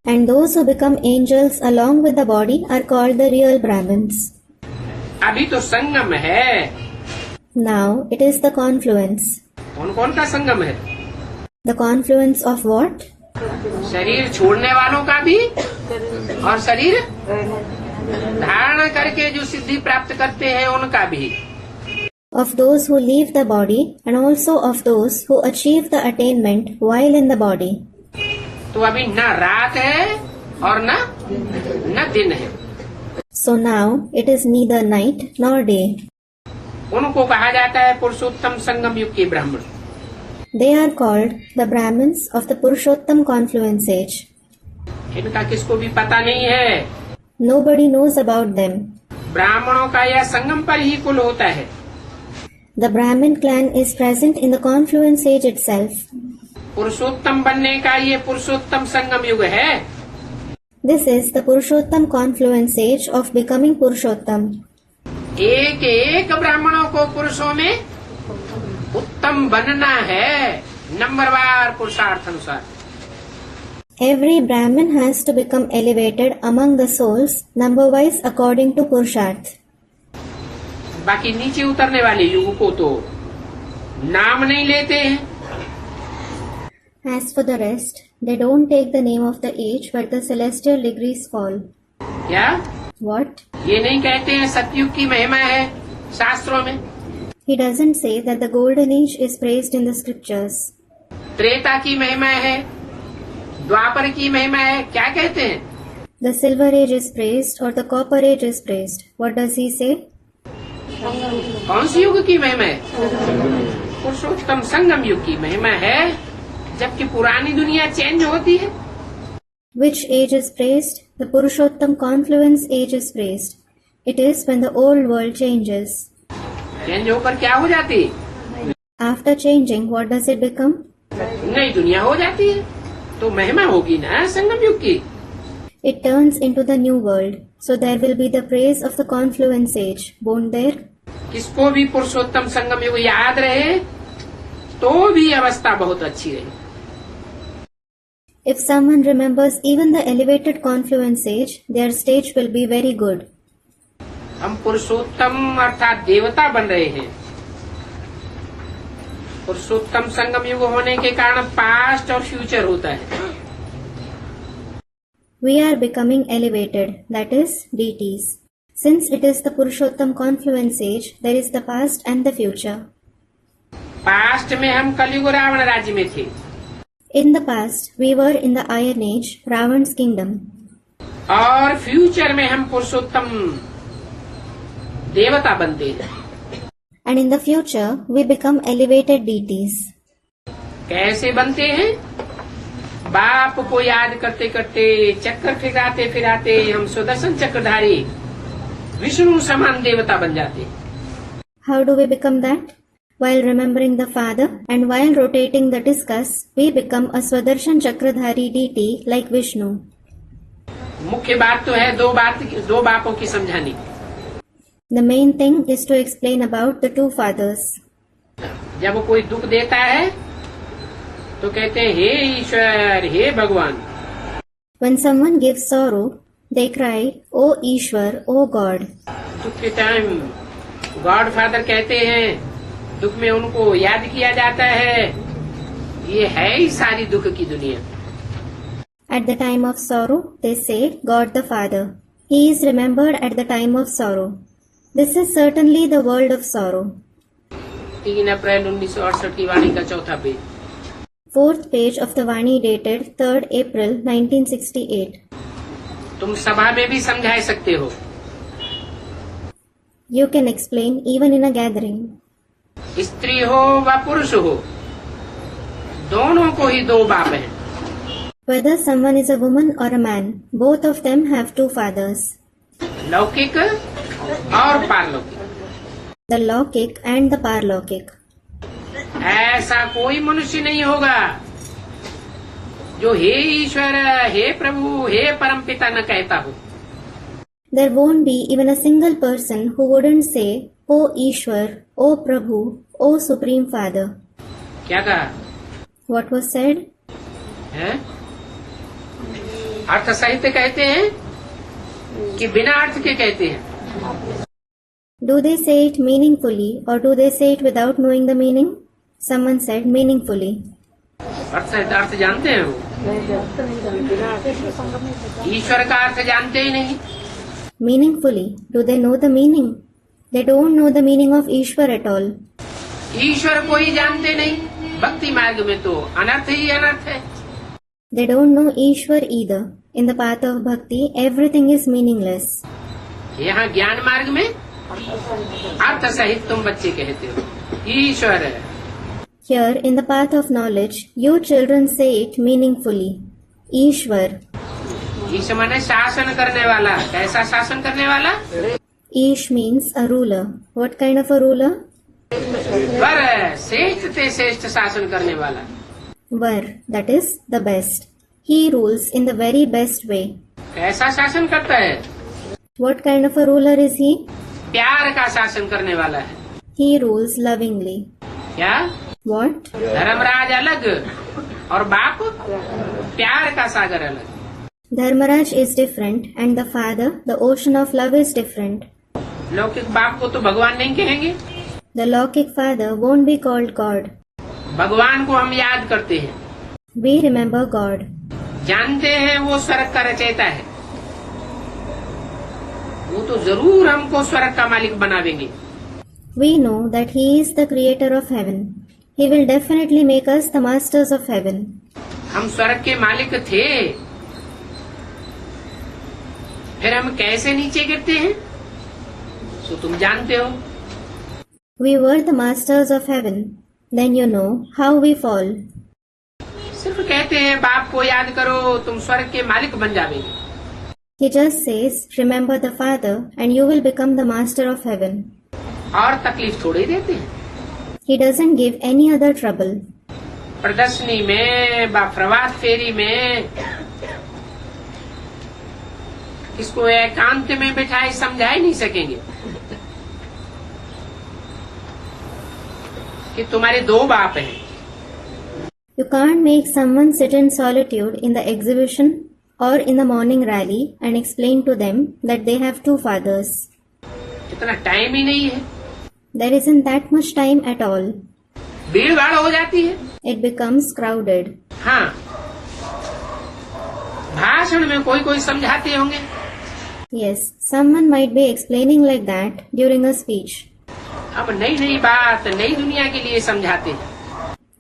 [SPEAKER 1] And those who become angels along with the body are called the real Brahmins.
[SPEAKER 2] अभी तो संगम है।
[SPEAKER 1] Now it is the confluence.
[SPEAKER 2] कौन कौन का संगम है?
[SPEAKER 1] The confluence of what?
[SPEAKER 2] शरीर छोड़ने वालों का भी और शरीर धारण करके जो सिद्धि प्राप्त करते हैं उनका भी।
[SPEAKER 1] Of those who leave the body and also of those who achieve the attainment while in the body.
[SPEAKER 2] तो अभी न रात है और न दिन है।
[SPEAKER 1] So now it is neither night nor day.
[SPEAKER 2] उनको कहा जाता है पुरुषोत्तम संगम युग के ब्राह्मण।
[SPEAKER 1] They are called the Brahmins of the Purushottam confluence age.
[SPEAKER 2] इनका किसको भी पता नहीं है।
[SPEAKER 1] Nobody knows about them.
[SPEAKER 2] ब्राह्मणों का यह संगम पर ही कुल होता है।
[SPEAKER 1] The Brahmin clan is present in the confluence age itself.
[SPEAKER 2] पुरुषोत्तम बनने का ये पुरुषोत्तम संगम युग है।
[SPEAKER 1] This is the Purushottam confluence age of becoming Purushottam.
[SPEAKER 2] एक एक ब्राह्मणों को पुरुषों में उत्तम बनना है, नंबरवार पुरुषार्थ अनुसार।
[SPEAKER 1] Every Brahmin has to become elevated among the souls number-wise according to Purusharth.
[SPEAKER 2] बाकी नीचे उतरने वाले युग को तो नाम नहीं लेते हैं।
[SPEAKER 1] As for the rest, they don't take the name of the age where the celestial degrees fall.
[SPEAKER 2] क्या?
[SPEAKER 1] What?
[SPEAKER 2] ये नहीं कहते हैं सतयुग की महिमा है शास्त्रों में।
[SPEAKER 1] He doesn't say that the golden age is praised in the scriptures.
[SPEAKER 2] Treta की महिमा है, द्वापर की महिमा है, क्या कहते हैं?
[SPEAKER 1] The silver age is praised or the copper age is praised. What does he say?
[SPEAKER 2] कौन सी युग की महिमा है? पुरुषोत्तम संगम युग की महिमा है, जबकि पुरानी दुनिया चेंज होती है।
[SPEAKER 1] Which age is praised? The Purushottam confluence age is praised. It is when the old world changes.
[SPEAKER 2] Change होकर क्या हो जाती?
[SPEAKER 1] After changing, what does it become?
[SPEAKER 2] नई दुनिया हो जाती है। तो महिमा होगी ना संगम युग की।
[SPEAKER 1] It turns into the new world. So there will be the praise of the confluence age, won't there?
[SPEAKER 2] किसको भी पुरुषोत्तम संगम युग याद रहे तो भी अवस्था बहुत अच्छी रही।
[SPEAKER 1] If someone remembers even the elevated confluence age, their stage will be very good.
[SPEAKER 2] हम पुरुषोत्तम अर्थात देवता बन रहे हैं। पुरुषोत्तम संगम युग होने के कारण पास्ट और फ्यूचर होता है।
[SPEAKER 1] We are becoming elevated, that is, deities. Since it is the Purushottam confluence age, there is the past and the future.
[SPEAKER 2] Past में हम कलयुग रावण राज्य में थे
[SPEAKER 1] In the past, we were in the Iron Age, Ravan's kingdom.
[SPEAKER 2] और future में हम पुरुषोत्तम देवता बनते हैं।
[SPEAKER 1] And in the future, we become elevated deities.
[SPEAKER 2] कैसे बनते हैं? बाप को याद करते करते चक्कर फिराते फिराते हम सुदर्शन चक्रधारी विष्णु समान देवता बन जाते हैं।
[SPEAKER 1] How do we become that? While remembering the Father and while rotating the discus, we become a Swadarshan Chakradhari deity like Vishnu.
[SPEAKER 2] मुख्य बात तो है दो बापों की समझानी।
[SPEAKER 1] The main thing is to explain about the two fathers.
[SPEAKER 2] जब कोई दुख देता है तो कहते हैं हे ईश्वर हे भगवान।
[SPEAKER 1] When someone gives sorrow, they cry, "O Ishwar, O God."
[SPEAKER 2] दुख के टाइम गॉड फादर कहते हैं, दुख में उनको याद किया जाता है। ये है ही सारी दुख की दुनिया।
[SPEAKER 1] At the time of sorrow, they say, God the Father. He is remembered at the time of sorrow. This is certainly the world of sorrow.
[SPEAKER 2] 3 अप्रैल 1968 की वाणी का चौथा page.
[SPEAKER 1] 4th page of the Vani dated 3rd April 1968.
[SPEAKER 2] तुम सभा में भी समझा सकते हो।
[SPEAKER 1] You can explain even in a gathering.
[SPEAKER 2] स्त्री हो व पुरुष हो, दोनों को ही 2 बाप हैं।
[SPEAKER 1] Whether someone is a woman or a man, both of them have two fathers.
[SPEAKER 2] लौकिक और पारलौकिक।
[SPEAKER 1] The Lokik and the Parlokik.
[SPEAKER 2] ऐसा कोई मनुष्य नहीं होगा जो हे ईश्वर हे प्रभु हे परमपिता न कहता हो।
[SPEAKER 1] There won't be even a single person who wouldn't say, "O Ishwar, O Prabhu, O Supreme Father."
[SPEAKER 2] क्या कहा
[SPEAKER 1] What was said?
[SPEAKER 2] है? अर्थ साहित्य कहते हैं कि बिना अर्थ के कहते हैं।
[SPEAKER 1] Do they say it meaningfully or do they say it without knowing the meaning? Someone said meaningfully.
[SPEAKER 2] अर्थ जानते हैं वो? ईश्वर का अर्थ जानते ही नहीं।
[SPEAKER 1] Meaningfully. Do they know the meaning? They don't know the meaning of Ishwar at all.
[SPEAKER 2] ईश्वर को ही जानते नहीं। भक्ति मार्ग में तो अनर्थ ही अनर्थ है।
[SPEAKER 1] They don't know Ishwar either. In the path of bhakti, everything is meaningless.
[SPEAKER 2] यहाँ ज्ञान मार्ग में अर्थ सहित तुम बच्चे कहते हो ईश्वर है।
[SPEAKER 1] Here, in the path of knowledge, you children say it meaningfully. Ishwar.
[SPEAKER 2] ईश माने शासन करने वाला। कैसा शासन करने वाला?
[SPEAKER 1] Ish means a ruler. What kind of a ruler?
[SPEAKER 2] वर श्रेष्ठ ते श्रेष्ठ शासन करने वाला।
[SPEAKER 1] Var, that is the best. He rules in the very best way.
[SPEAKER 2] कैसा शासन करता है?
[SPEAKER 1] What kind of a ruler is he?
[SPEAKER 2] प्यार का शासन करने वाला है।
[SPEAKER 1] He rules lovingly.
[SPEAKER 2] क्या?
[SPEAKER 1] What?
[SPEAKER 2] धर्मराज अलग और बाप प्यार का सागर अलग।
[SPEAKER 1] Dharmaraj is different and the father, the ocean of love, is different.
[SPEAKER 2] लौकिक बाप को तो भगवान नहीं कहेंगे।
[SPEAKER 1] The Lokik father won't be called God.
[SPEAKER 2] भगवान को हम याद करते हैं,
[SPEAKER 1] We remember God.
[SPEAKER 2] जानते हैं वो स्वर्ग का रचयिता है। वो तो जरूर हमको स्वर्ग का मालिक बनावेंगे।
[SPEAKER 1] We know that He is the creator of heaven. He will definitely make us the masters of heaven.
[SPEAKER 2] हम स्वर्ग के मालिक थे, फिर हम कैसे नीचे गिरते हैं तो तुम जानते हो।
[SPEAKER 1] We were the masters of heaven. Then you know how we fall.
[SPEAKER 2] सिर्फ कहते हैं बाप को याद करो तुम स्वर्ग के मालिक बन जाओगे।
[SPEAKER 1] He just says, remember the Father and you will become the master of heaven.
[SPEAKER 2] और तकलीफ थोड़ी देते हैं।
[SPEAKER 1] He doesn't give any other trouble.
[SPEAKER 2] प्रदर्शनी में प्रभात फेरी में इसको एकांत में बिठाए समझा ही नहीं सकेंगे कि तुम्हारे दो बाप हैं।
[SPEAKER 1] You can't make someone sit in solitude in the exhibition or in the morning rally and explain to them that they have two fathers.
[SPEAKER 2] इतना टाइम ही नहीं है,
[SPEAKER 1] There isn't that much time at all.
[SPEAKER 2] भीड़ भाड़ हो जाती है।
[SPEAKER 1] It becomes crowded.
[SPEAKER 2] हाँ, भाषण में कोई कोई समझाते होंगे।
[SPEAKER 1] Yes, someone might be explaining like that during a speech.
[SPEAKER 2] अब नई नई बात नई दुनिया के लिए समझाते हैं।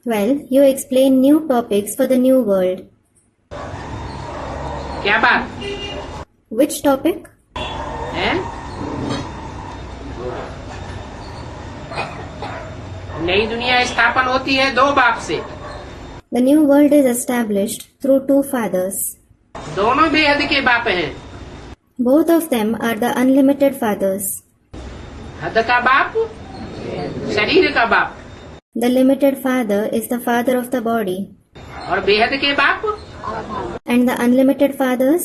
[SPEAKER 1] Well, you explain new topics for the new world.
[SPEAKER 2] क्या बात
[SPEAKER 1] Which topic?
[SPEAKER 2] है? नई दुनिया स्थापन होती है दो बाप से।
[SPEAKER 1] The new world is established through two fathers.
[SPEAKER 2] दोनों बेहद के बाप हैं।
[SPEAKER 1] Both of them are the unlimited fathers.
[SPEAKER 2] हद का बाप, शरीर का बाप,
[SPEAKER 1] The limited father is the father of the body,
[SPEAKER 2] और बेहद के बाप
[SPEAKER 1] and the unlimited fathers,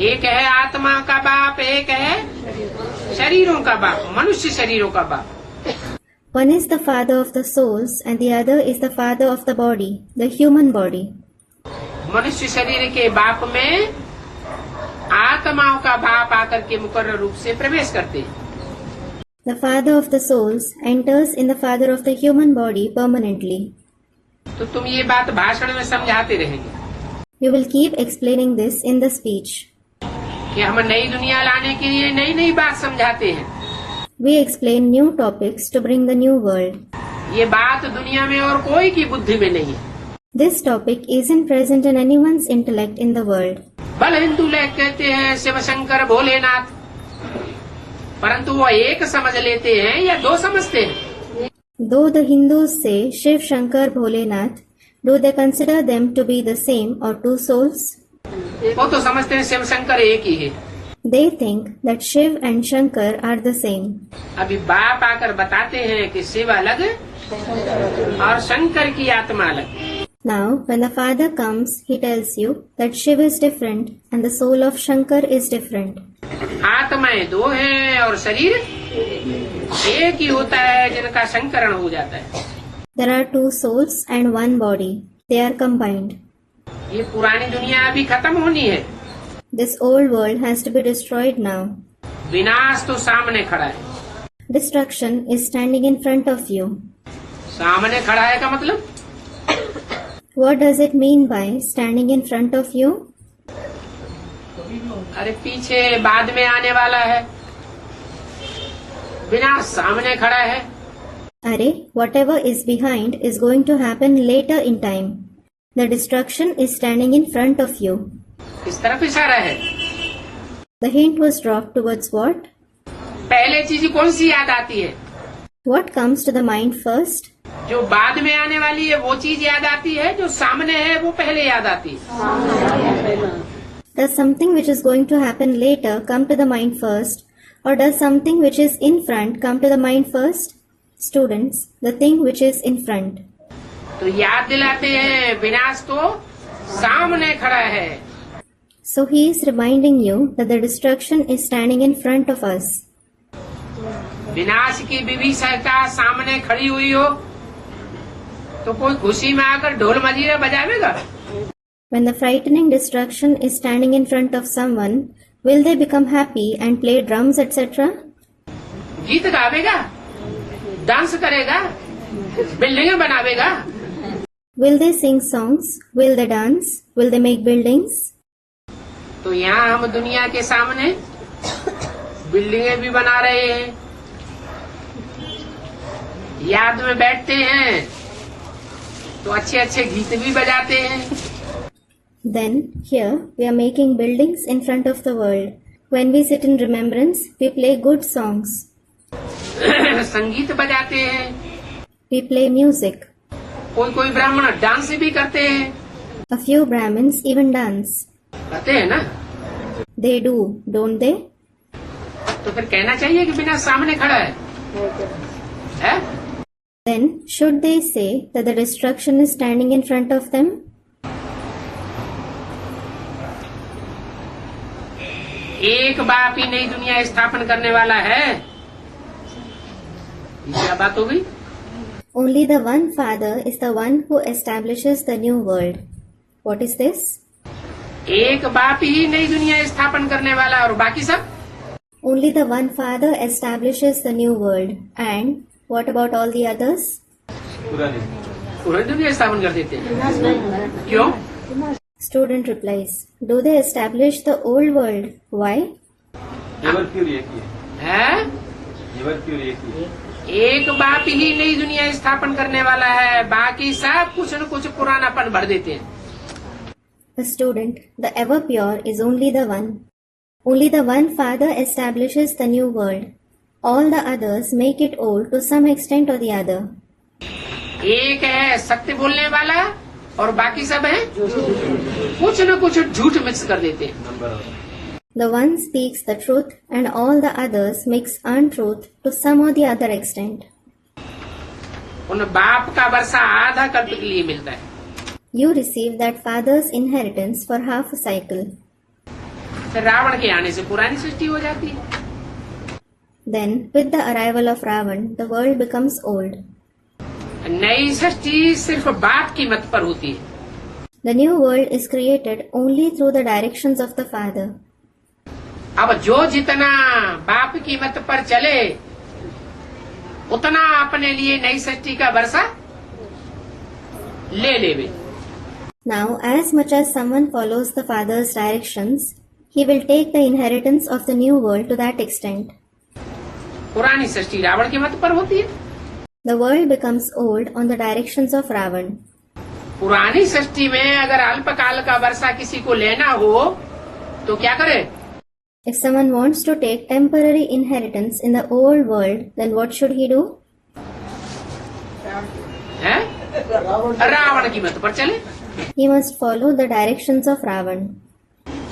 [SPEAKER 2] एक है आत्मा का बाप, एक है शरीरों का बाप, मनुष्य शरीरों का बाप।
[SPEAKER 1] one is the father of the souls and the other is the father of the body, the human body.
[SPEAKER 2] मनुष्य शरीर के बाप में आत्माओं का बाप आकर के मुकर्रर रूप से प्रवेश करते हैं।
[SPEAKER 1] The father of the souls enters in the father of the human body permanently.
[SPEAKER 2] तो तुम ये बात भाषण में समझाते रहेंगे
[SPEAKER 1] You will keep explaining this in the speech.
[SPEAKER 2] कि हम नई दुनिया लाने के लिए नई नई बात समझाते हैं।
[SPEAKER 1] We explain new topics to bring the new world.
[SPEAKER 2] ये बात दुनिया में और कोई की बुद्धि में नहीं है।
[SPEAKER 1] This topic isn't present in anyone's intellect in the world.
[SPEAKER 2] भले हिंदू लोग कहते हैं शिव शंकर भोलेनाथ, परंतु वो एक समझ लेते हैं या दो समझते हैं?
[SPEAKER 1] Though the Hindus say Shiv, Shankar, Bholenath, do they consider them to be the same or two souls?
[SPEAKER 2] वो तो समझते हैं शिव शंकर एक ही है।
[SPEAKER 1] They think that Shiv and Shankar are the same.
[SPEAKER 2] अभी बाप आकर बताते हैं कि शिव अलग और शंकर की आत्मा अलग।
[SPEAKER 1] Now, when the father comes, he tells you that Shiv is different and the soul of Shankar is different.
[SPEAKER 2] आत्माएं दो हैं और शरीर एक ही होता है, जिनका संकरण हो जाता है।
[SPEAKER 1] There are two souls and one body. They are combined.
[SPEAKER 2] ये पुरानी दुनिया अभी खत्म होनी है।
[SPEAKER 1] This old world has to be destroyed now.
[SPEAKER 2] विनाश तो सामने खड़ा है।
[SPEAKER 1] Destruction is standing in front of you.
[SPEAKER 2] सामने खड़ा है का मतलब
[SPEAKER 1] What does it mean by standing in front of you?
[SPEAKER 2] अरे पीछे बाद में आने वाला है, विनाश सामने खड़ा है।
[SPEAKER 1] Arey, whatever is behind is going to happen later in time. The destruction is standing in front of you.
[SPEAKER 2] इस तरफ इशारा है।
[SPEAKER 1] The hint was dropped towards what?
[SPEAKER 2] पहले चीज कौन सी याद आती है?
[SPEAKER 1] What comes to the mind first?
[SPEAKER 2] जो बाद में आने वाली है वो चीज याद आती है, जो सामने है वो पहले याद आती है।
[SPEAKER 1] Does something which is going to happen later come to the mind first, or does something which is in front come to the mind first? Students, the thing which is in front.
[SPEAKER 2] तो याद दिलाते हैं विनाश तो सामने खड़ा है।
[SPEAKER 1] So he is reminding you that the destruction is standing in front of us.
[SPEAKER 2] विनाश की विभीषिका सामने खड़ी हुई हो तो कोई खुशी में आकर ढोल मजीरा बजावेगा?
[SPEAKER 1] When the frightening destruction is standing in front of someone, will they become happy and play drums, etc.?
[SPEAKER 2] गीत गावेगा, डांस करेगा, बिल्डिंगें बनावेगा?
[SPEAKER 1] Will they sing songs? Will they dance? Will they make buildings?
[SPEAKER 2] तो यहाँ हम दुनिया के सामने बिल्डिंगें भी बना रहे हैं, याद में बैठते हैं तो अच्छे अच्छे गीत भी बजाते हैं।
[SPEAKER 1] Then, here, we are making buildings in front of the world. When we sit in remembrance, we play good songs.
[SPEAKER 2] संगीत बजाते हैं।
[SPEAKER 1] We play music.
[SPEAKER 2] कोई कोई ब्राह्मण डांस भी करते हैं।
[SPEAKER 1] A few Brahmins even dance.
[SPEAKER 2] करते हैं ना?
[SPEAKER 1] They do, don't they?
[SPEAKER 2] तो फिर कहना चाहिए कि बिना सामने खड़ा है। है?
[SPEAKER 1] Then, should they say that the destruction is standing in front of them?
[SPEAKER 2] एक बाप ही नई दुनिया स्थापन करने वाला है, ये क्या बात हो गई?
[SPEAKER 1] Only the one Father is the one who establishes the new world. What is this?
[SPEAKER 2] एक बाप ही नई दुनिया स्थापन करने वाला और बाकी सब?
[SPEAKER 1] Only the one Father establishes the new world. And what about all the others?
[SPEAKER 2] पूरी दुनिया स्थापन कर देते हैं। क्यों?
[SPEAKER 1] Student replies, do they establish the old world? Why?
[SPEAKER 5] केवल क्यों एक ही है?
[SPEAKER 2] है?
[SPEAKER 5] केवल क्यों एक ही है?
[SPEAKER 2] एक बाप ही नई दुनिया स्थापन करने वाला है, बाकी सब कुछ न कुछ पुरानापन भर देते हैं।
[SPEAKER 1] The student, the ever pure, is only the one. Only the one Father establishes the new world. All the others make it old to some extent or the other.
[SPEAKER 2] एक है सत्य बोलने वाला और बाकी सब है कुछ न कुछ झूठ मिक्स कर देते हैं।
[SPEAKER 1] The one speaks the truth and all the others mix untruth to some or the other extent.
[SPEAKER 2] उन बाप का वर्षा आधा कल्प के लिए मिलता है।
[SPEAKER 1] You receive that Father's inheritance for half a cycle.
[SPEAKER 2] फिर रावण के आने से पुरानी सृष्टि हो जाती है।
[SPEAKER 1] Then, with the arrival of Ravan, the world becomes old.
[SPEAKER 2] नई सृष्टि सिर्फ बाप की मत पर होती है।
[SPEAKER 1] The new world is created only through the directions of the Father.
[SPEAKER 2] अब जो जितना बाप की मत पर चले उतना अपने लिए नई सृष्टि का वर्षा ले लेवे।
[SPEAKER 1] Now, as much as someone follows the Father's directions, he will take the inheritance of the new world to that extent.
[SPEAKER 2] पुरानी सृष्टि रावण की मत पर होती है।
[SPEAKER 1] The world becomes old on the directions of Ravan.
[SPEAKER 2] पुरानी सृष्टि में अगर अल्पकाल का वर्षा किसी को लेना हो तो क्या करे?
[SPEAKER 1] If someone wants to take temporary inheritance in the old world, then what should he do?
[SPEAKER 2] है? रावण की मत पर चले।
[SPEAKER 1] He must follow the directions of Ravan.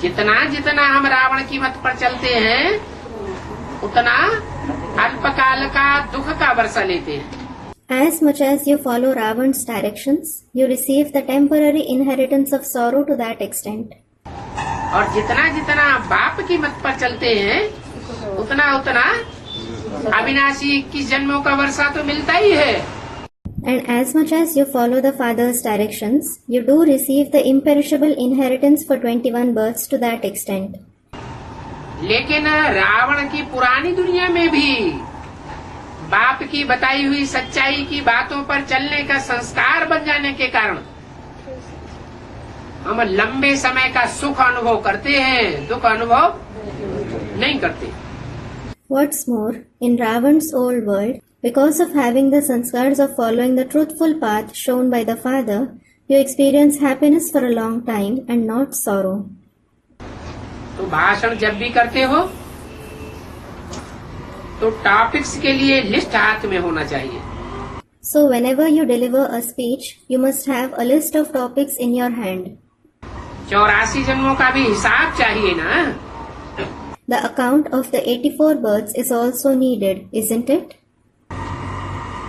[SPEAKER 2] जितना जितना हम रावण की मत पर चलते हैं उतना अल्पकाल का दुख का वर्षा लेते हैं।
[SPEAKER 1] As much as you follow Ravan's directions, you receive the temporary inheritance of sorrow to that extent.
[SPEAKER 2] और जितना जितना बाप की मत पर चलते हैं उतना उतना अविनाशी 21 जन्मों का वर्षा तो मिलता ही है।
[SPEAKER 1] And as much as you follow the Father's directions, you do receive the imperishable inheritance for 21 births to that extent.
[SPEAKER 2] लेकिन रावण की पुरानी दुनिया में भी बाप की बताई हुई सच्चाई की बातों पर चलने का संस्कार बन जाने के कारण हम लंबे समय का सुख अनुभव करते हैं, दुख अनुभव नहीं करते।
[SPEAKER 1] What's more, in Ravan's old world, because of having the sanskars of following the truthful path shown by the Father, you experience happiness for a long time and not sorrow.
[SPEAKER 2] तो भाषण जब भी करते हो तो टॉपिक्स के लिए list हाथ में होना चाहिए।
[SPEAKER 1] So whenever you deliver a speech, you must have a list of topics in your hand.
[SPEAKER 2] 84 जन्मों का भी हिसाब चाहिए ना।
[SPEAKER 1] The account of the 84 births is also needed, isn't it?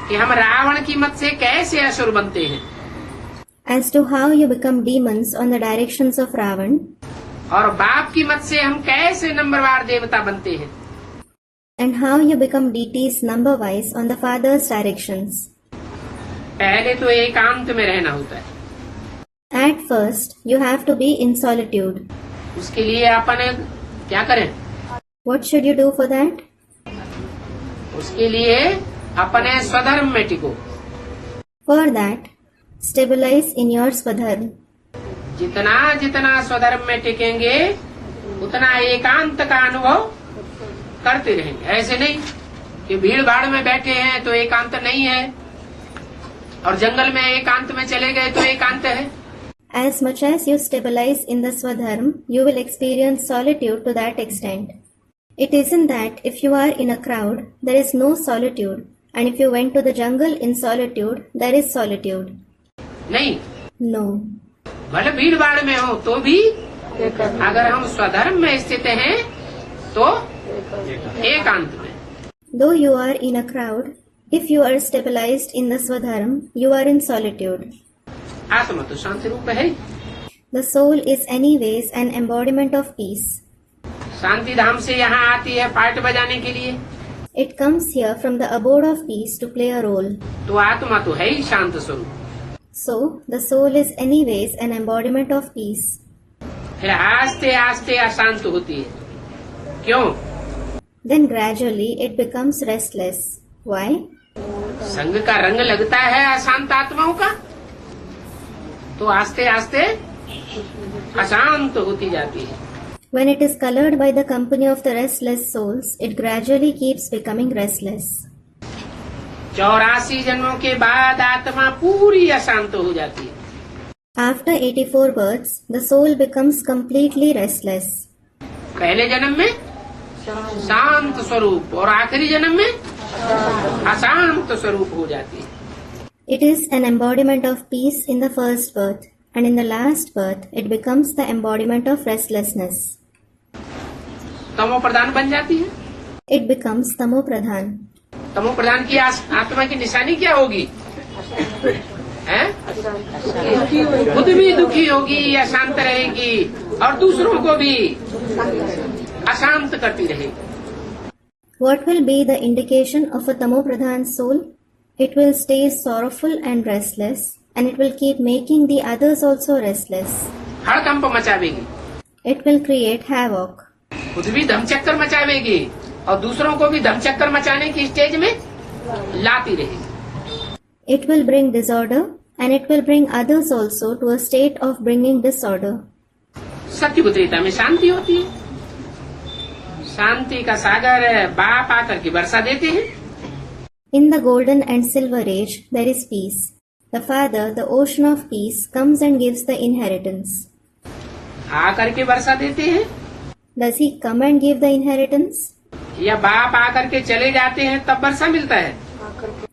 [SPEAKER 2] कि हम रावण की मत से कैसे असुर बनते हैं
[SPEAKER 1] As to how you become demons on the directions of Ravan,
[SPEAKER 2] और बाप की मत से हम कैसे नंबरवार देवता बनते हैं।
[SPEAKER 1] and how you become deities number-wise on the Father's directions.
[SPEAKER 2] पहले तो एकांत में रहना होता है।
[SPEAKER 1] At first, you have to be in solitude.
[SPEAKER 2] उसके लिए अपन क्या करें?
[SPEAKER 1] What should you do for that?
[SPEAKER 2] उसके लिए अपने स्वधर्म में टिको।
[SPEAKER 1] For that, stabilize in your Swadharma.
[SPEAKER 2] जितना जितना स्वधर्म में टिकेंगे उतना एकांत का अनुभव करते रहेंगे। ऐसे नहीं कि भीड़ भाड़ में बैठे हैं तो एकांत नहीं है और जंगल में एकांत में चले गए तो एकांत है।
[SPEAKER 1] As much as you stabilize in the Swadharma, you will experience solitude to that extent. It isn't that if you are in a crowd, there is no solitude, and if you went to the jungle in solitude, there is solitude.
[SPEAKER 2] नहीं,
[SPEAKER 1] No.
[SPEAKER 2] भले भीड़ भाड़ में हो तो भी अगर हम स्वधर्म में स्थित हैं तो एकांत में।
[SPEAKER 1] Though you are in a crowd, if you are stabilized in the Swadharma, you are in solitude.
[SPEAKER 2] आत्मा तो शांति रूप है ही।
[SPEAKER 1] The soul is anyways an embodiment of peace.
[SPEAKER 2] शांति धाम से यहाँ आती है पार्ट बजाने के लिए,
[SPEAKER 1] It comes here from the abode of peace to play a role.
[SPEAKER 2] तो आत्मा तो है ही शांत स्वरूप।
[SPEAKER 1] So, the soul is anyways an embodiment of peace.
[SPEAKER 2] फिर आस्ते आस्ते अशांत होती है, क्यों?
[SPEAKER 1] Then gradually it becomes restless. Why?
[SPEAKER 2] संग का रंग लगता है अशांत आत्माओं का, तो आस्ते आस्ते अशांत होती जाती है।
[SPEAKER 1] When it is colored by the company of the restless souls, it gradually keeps becoming restless.
[SPEAKER 2] 84 जन्मों के बाद आत्मा पूरी अशांत हो जाती है।
[SPEAKER 1] After 84 births, the soul becomes completely restless.
[SPEAKER 2] पहले जन्म में शांत स्वरूप और आखिरी जन्म में अशांत स्वरूप हो जाती है।
[SPEAKER 1] It is an embodiment of peace in the first birth, and in the last birth, it becomes the embodiment of restlessness.
[SPEAKER 2] तमो प्रधान बन जाती है।
[SPEAKER 1] It becomes Tamo Pradhan.
[SPEAKER 2] तमो प्रधान की आत्मा की निशानी क्या होगी? हैं? खुद भी दुखी होगी, अशांत रहेगी और दूसरों को भी अशांत करती रहेगी।
[SPEAKER 1] What will be the indication of a Tamo Pradhan soul? It will stay sorrowful and restless, and it will keep making the others also restless.
[SPEAKER 2] हड़कंप मचावेगी,
[SPEAKER 1] It will create havoc.
[SPEAKER 2] खुद भी धमचक्कर मचावेगी और दूसरों को भी धमचक्कर मचाने की स्टेज में लाती रहेगी।
[SPEAKER 1] It will bring disorder, and it will bring others also to a state of bringing disorder.
[SPEAKER 2] सत्य त्रेता में शांति होती है। शांति का सागर बाप आकर के वर्षा देते हैं।
[SPEAKER 1] In the golden and silver age, there is peace. The Father, the ocean of peace, comes and gives the inheritance.
[SPEAKER 2] आकर के वर्षा देते हैं
[SPEAKER 1] Does he come and give the inheritance?
[SPEAKER 2] या बाप आकर के चले जाते हैं तब वर्षा मिलता है?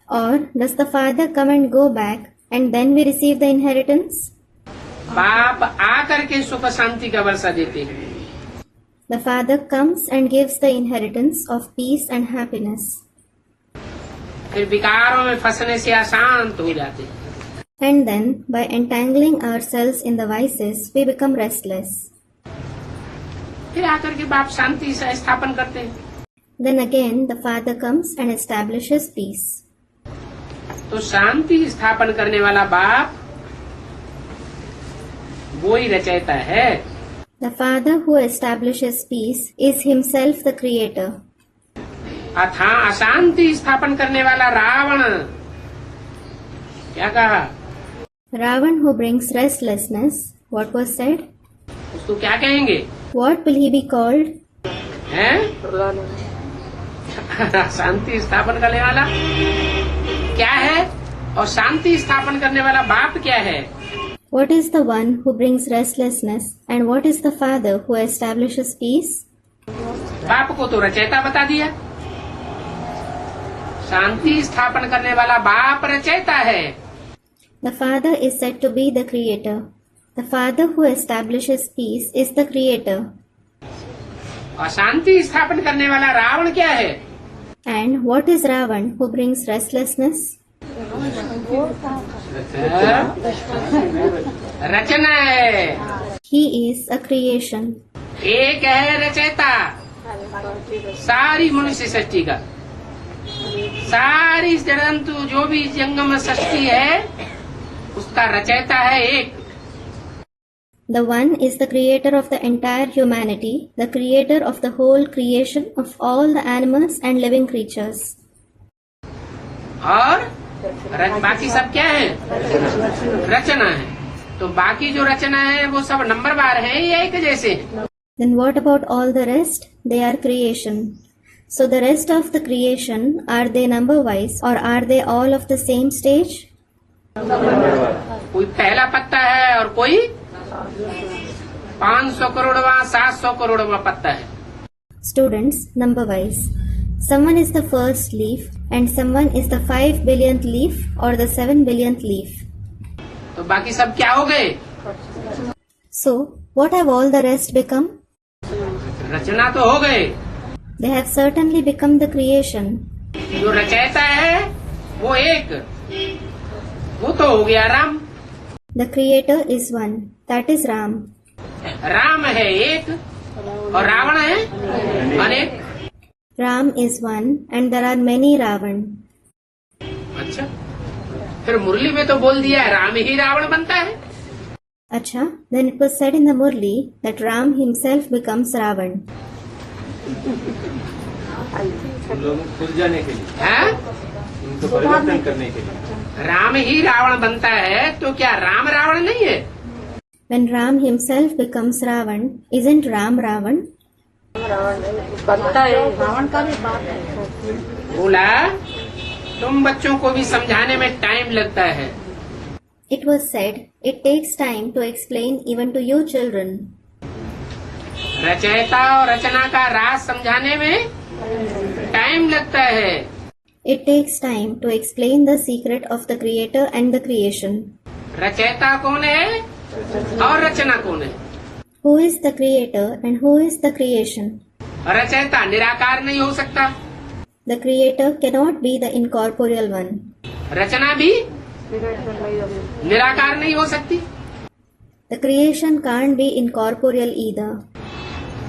[SPEAKER 1] Or does the Father come and go back and then we receive the inheritance?
[SPEAKER 2] बाप आकर के सुख शांति का वर्षा देते हैं।
[SPEAKER 1] The Father comes and gives the inheritance of peace and happiness.
[SPEAKER 2] फिर विकारों में फंसने से अशांत हो जाते हैं।
[SPEAKER 1] And then, by entangling ourselves in the vices, we become restless.
[SPEAKER 2] फिर आकर के बाप शांति से स्थापन करते हैं।
[SPEAKER 1] Then again, the Father comes and establishes peace.
[SPEAKER 2] तो शांति स्थापन करने वाला बाप वो ही रचयिता है।
[SPEAKER 1] The Father who establishes peace is himself the creator.
[SPEAKER 2] अथा अशांति स्थापन करने वाला रावण क्या कहा?
[SPEAKER 3] Ravan who brings restlessness, what was said?
[SPEAKER 2] उसको क्या कहेंगे?
[SPEAKER 3] What will he be called?
[SPEAKER 2] हैं? शांति स्थापन करने वाला क्या है और शांति स्थापन करने वाला बाप क्या है?
[SPEAKER 3] What is the one who brings restlessness and what is the father who establishes peace?
[SPEAKER 2] बाप को तो रचयिता बता दिया। शांति स्थापन करने वाला बाप रचयिता है।
[SPEAKER 3] The father is said to be the creator. The father who establishes peace is the creator.
[SPEAKER 2] और शांति स्थापन करने वाला रावण क्या है?
[SPEAKER 3] And what is Ravan who brings restlessness?
[SPEAKER 2] रचना है।
[SPEAKER 3] He is a creation.
[SPEAKER 2] एक है रचयिता सारी मनुष्य सृष्टि का, सारी जड़ंतु जो भी जंगम सृष्टि है उसका रचयिता है एक।
[SPEAKER 3] The one is the creator of the entire humanity, the creator of the whole creation of all the animals and living creatures.
[SPEAKER 2] और बाकी सब क्या है? रचना है। तो बाकी जो रचना है वो सब नंबरवार है या एक जैसे?
[SPEAKER 3] Then what about all the rest? They are creation. So the rest of the creation, are they number wise or are they all of the same stage?
[SPEAKER 2] कोई पहला पत्ता है और कोई 500 करोड़वा 700 करोड़वा पत्ता है।
[SPEAKER 3] Students, number wise. Someone is the first leaf and someone is the 5 billionth leaf or the 7 billionth leaf.
[SPEAKER 2] तो बाकी सब क्या हो गए?
[SPEAKER 3] So, what have all the rest become?
[SPEAKER 2] रचना तो हो गए।
[SPEAKER 3] They have certainly become the creation.
[SPEAKER 2] जो रचयिता है वो एक, वो तो हो गया Ram.
[SPEAKER 3] The creator is one, that is Ram.
[SPEAKER 2] Ram है एक और रावण है अनेक।
[SPEAKER 3] Ram is one and there are many Ravan.
[SPEAKER 2] अच्छा, फिर मुरली में तो बोल दिया है राम ही रावण बनता है।
[SPEAKER 3] Acha, then it was said in the Murli that Ram himself becomes Ravan.
[SPEAKER 5] उन लोगों को खुल जाने के लिए,
[SPEAKER 2] है?
[SPEAKER 5] उनको परिवर्तन करने के लिए।
[SPEAKER 2] राम ही रावण बनता है तो क्या राम रावण नहीं है?
[SPEAKER 3] When Ram himself becomes Ravan, isn't Ram Ravan?
[SPEAKER 6] बनता है, रावण का भी बात है।
[SPEAKER 2] बोला तुम बच्चों को भी समझाने में टाइम लगता है।
[SPEAKER 3] It was said, it takes time to explain even to you children.
[SPEAKER 2] रचयिता और रचना का राज समझाने में टाइम लगता है।
[SPEAKER 3] It takes time to explain the secret of the creator and the creation.
[SPEAKER 2] रचयिता कौन है और रचना कौन है?
[SPEAKER 3] Who is the creator and who is the creation?
[SPEAKER 2] रचयिता निराकार नहीं हो सकता,
[SPEAKER 3] The creator cannot be the incorporeal one.
[SPEAKER 2] रचना भी निराकार नहीं हो सकती।
[SPEAKER 3] The creation can't be incorporeal either.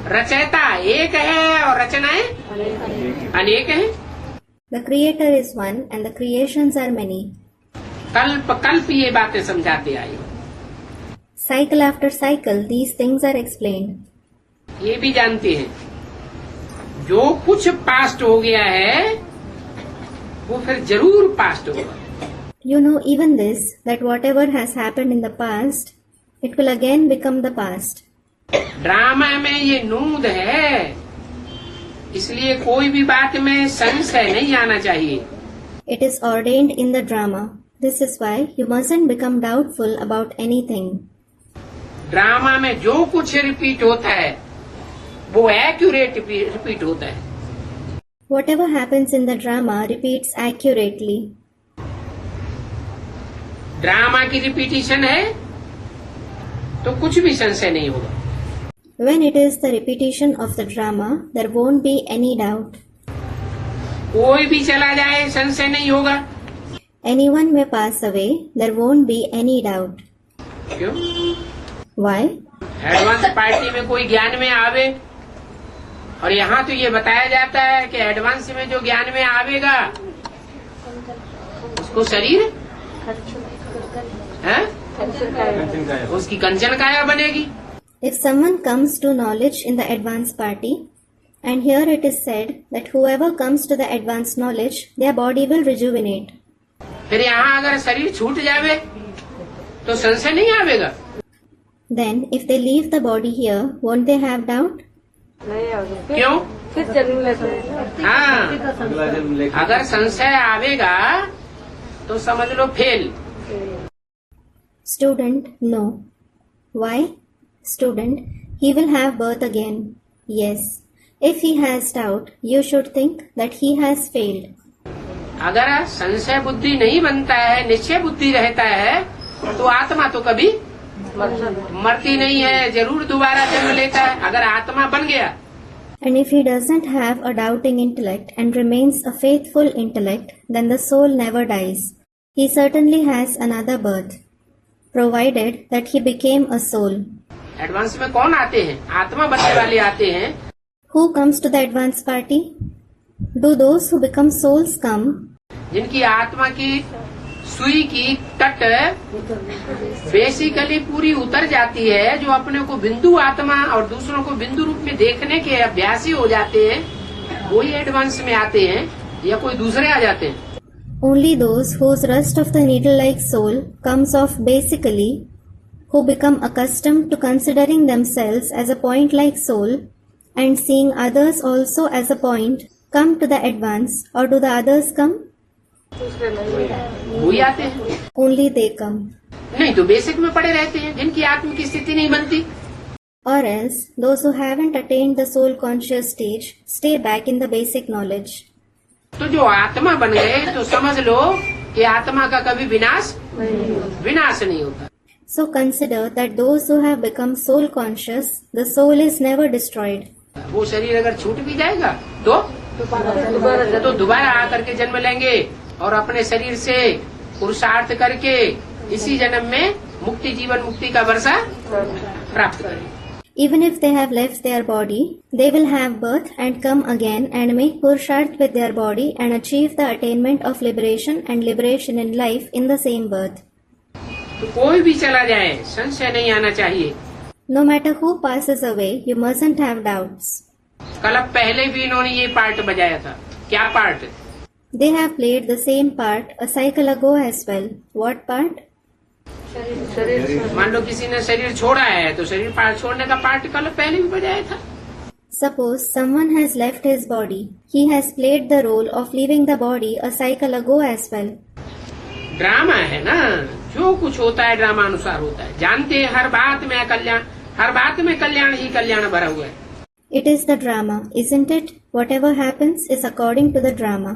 [SPEAKER 2] रचयिता एक है और रचनाएं अनेक हैं।
[SPEAKER 3] The creator is one and the creations are many.
[SPEAKER 2] कल्प कल्प ये बातें समझाते आए।
[SPEAKER 3] Cycle after cycle, these things are explained.
[SPEAKER 2] ये भी जानते हैं जो कुछ पास्ट हो गया है वो फिर जरूर पास्ट होगा।
[SPEAKER 3] You know even this, that whatever has happened in the past, it will again become the past.
[SPEAKER 2] Drama में ये नूद है, इसलिए कोई भी बात में संशय नहीं आना चाहिए।
[SPEAKER 3] It is ordained in the drama. This is why you mustn't become doubtful about anything.
[SPEAKER 2] Drama में जो कुछ रिपीट होता है वो एक्यूरेट रिपीट होता है।
[SPEAKER 3] Whatever happens in the drama repeats accurately.
[SPEAKER 2] Drama की रिपीटिशन है तो कुछ भी संशय नहीं होगा।
[SPEAKER 3] When it is the repetition of the drama, there won't be any doubt.
[SPEAKER 2] कोई भी चला जाए संशय नहीं होगा।
[SPEAKER 3] Anyone may pass away, there won't be any doubt.
[SPEAKER 2] क्यों?
[SPEAKER 3] Why?
[SPEAKER 2] एडवांस पार्टी में कोई ज्ञान में आवे और यहाँ तो ये बताया जाता है कि एडवांस में जो ज्ञान में आवेगा उसको शरीर है उसकी कंचन काया बनेगी।
[SPEAKER 3] If someone comes to knowledge in the advanced party, and here it is said that whoever comes to the advanced knowledge, their body will rejuvenate.
[SPEAKER 2] फिर यहाँ अगर शरीर छूट जावे तो संशय नहीं आवेगा।
[SPEAKER 3] Then, if they leave the body here, won't they have doubt?
[SPEAKER 2] क्यों?
[SPEAKER 6] फिर जन्म लेते
[SPEAKER 2] हाँ,
[SPEAKER 5] अगला जन्म लेकर
[SPEAKER 2] अगर संशय आवेगा तो समझ लो fail.
[SPEAKER 3] Student, no. Why? Student, he will have birth again. Yes. If he has doubt, you should think that he has failed.
[SPEAKER 2] अगर संशय बुद्धि नहीं बनता है, निश्चय बुद्धि रहता है तो आत्मा तो कभी मरती नहीं है, जरूर दोबारा जन्म लेता है। अगर आत्मा बन गया
[SPEAKER 3] And if he doesn't have a doubting intellect and remains a faithful intellect, then the soul never dies. He certainly has another birth, provided that he became a soul.
[SPEAKER 2] Advance में कौन आते हैं? आत्मा बनने वाले आते हैं।
[SPEAKER 3] Who comes to the advanced party? Do those who become souls come?
[SPEAKER 2] जिनकी आत्मा की सुई की तट बेसिकली पूरी उतर जाती है, जो अपने को बिंदु आत्मा और दूसरों को बिंदु रूप में देखने के अभ्यासी हो जाते हैं, वही एडवांस में आते हैं या कोई दूसरे आ जाते हैं।
[SPEAKER 3] Only those whose rust of the needle-like soul comes off basically, who become accustomed to considering themselves as a point-like soul and seeing others also as a point, come to the advance, or do the others come?
[SPEAKER 2] वही आते हैं।
[SPEAKER 3] Only they come.
[SPEAKER 2] नहीं तो basic में पड़े रहते हैं, जिनकी आत्म की स्थिति नहीं बनती।
[SPEAKER 3] Or else, those who haven't attained the soul conscious stage stay back in the basic knowledge.
[SPEAKER 2] तो जो आत्मा बन गए तो समझ लो कि आत्मा का कभी विनाश नहीं होता।
[SPEAKER 3] So consider that those who have become soul conscious, the soul is never destroyed.
[SPEAKER 2] वो शरीर अगर छूट भी जाएगा तो तो दोबारा आकर के जन्म लेंगे और अपने शरीर से पुरुषार्थ करके इसी जन्म में मुक्ति जीवन मुक्ति का वर्षा प्राप्त करेंगे।
[SPEAKER 3] Even if they have left their body, they will have birth and come again and make Purusharth with their body and achieve the attainment of liberation and liberation in life in the same birth.
[SPEAKER 2] तो कोई भी चला जाए संशय नहीं आना चाहिए।
[SPEAKER 3] No matter who passes away, you mustn't have doubts.
[SPEAKER 2] कल पहले भी इन्होंने ये पार्ट बजाया था। क्या part?
[SPEAKER 3] They have played the same part a cycle ago as well. What part?
[SPEAKER 2] मान लो किसी ने शरीर छोड़ा है तो शरीर छोड़ने का पार्ट कल पहले भी बजाया था।
[SPEAKER 3] Suppose someone has left his body. He has played the role of leaving the body a cycle ago as well.
[SPEAKER 2] Drama है ना, जो कुछ होता है ड्रामा अनुसार होता है। जानते हैं हर बात में कल्याण ही कल्याण भरा हुआ है।
[SPEAKER 3] It is the drama, isn't it? Whatever happens is according to the drama.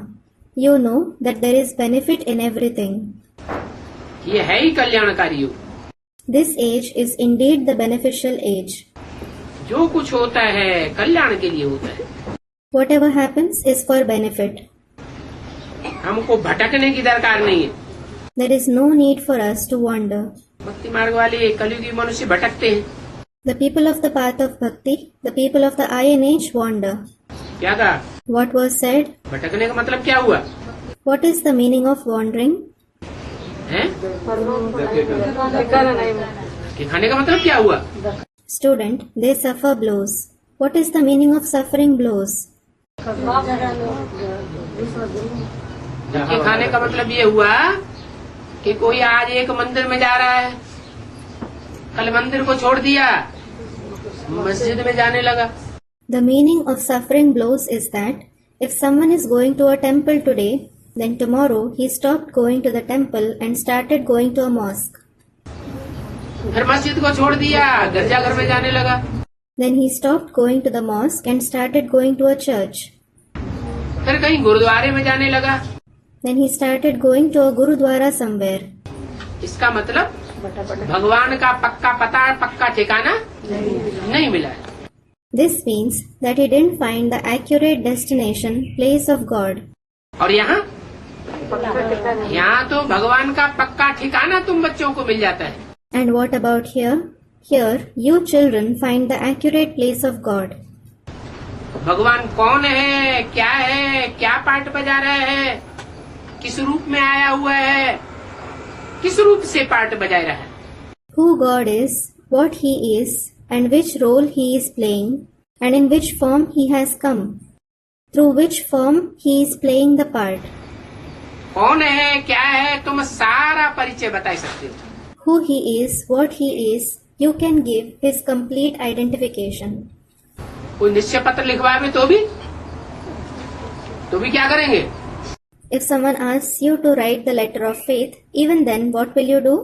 [SPEAKER 3] You know that there is benefit in everything.
[SPEAKER 2] ये है ही कल्याणकारी युग।
[SPEAKER 3] This age is indeed the beneficial age.
[SPEAKER 2] जो कुछ होता है कल्याण के लिए होता है।
[SPEAKER 3] Whatever happens is for benefit.
[SPEAKER 2] हमको भटकने की दरकार नहीं है।
[SPEAKER 3] There is no need for us to wander.
[SPEAKER 2] भक्ति मार्ग वाले कलयुगी मनुष्य भटकते हैं।
[SPEAKER 3] The people of the path of bhakti, the people of the Iron Age wander.
[SPEAKER 2] क्या कहा?
[SPEAKER 3] What was said?
[SPEAKER 2] भटकने का मतलब क्या हुआ
[SPEAKER 3] What is the meaning of wandering?
[SPEAKER 2] है? कि खाने का मतलब क्या हुआ?
[SPEAKER 3] Student, they suffer blows. What is the meaning of suffering blows?
[SPEAKER 2] कि खाने का मतलब ये हुआ कि कोई आज एक मंदिर में जा रहा है, कल मंदिर को छोड़ दिया, मस्जिद में जाने लगा।
[SPEAKER 3] The meaning of suffering blows is that if someone is going to a temple today, then tomorrow he stopped going to the temple and started going to a mosque.
[SPEAKER 2] फिर मस्जिद को छोड़ दिया, गिरजाघर में जाने लगा।
[SPEAKER 3] Then he stopped going to the mosque and started going to a church.
[SPEAKER 2] फिर कहीं गुरुद्वारे में जाने लगा।
[SPEAKER 3] Then he started going to a gurudwara somewhere.
[SPEAKER 2] इसका मतलब भगवान का पक्का पता पक्का ठिकाना नहीं मिला है।
[SPEAKER 3] This means that he didn't find the accurate destination, place of God.
[SPEAKER 2] और यहाँ तो भगवान का पक्का ठिकाना तुम बच्चों को मिल जाता है।
[SPEAKER 3] And what about here? Here, you children find the accurate place of God.
[SPEAKER 2] भगवान कौन है, क्या पार्ट बजा रहा है, किस रूप में आया हुआ है, किस रूप से पार्ट बजा रहा है।
[SPEAKER 3] Who God is, what He is, and which role He is playing, and in which form He has come, through which form He is playing the part.
[SPEAKER 2] कौन है, क्या है, तुम सारा परिचय बता सकते हो।
[SPEAKER 3] Who He is, what He is, you can give His complete identification.
[SPEAKER 2] कोई निश्चय पत्र लिखवाए तो भी क्या करेंगे?
[SPEAKER 3] If someone asks you to write the letter of faith, even then what will you do?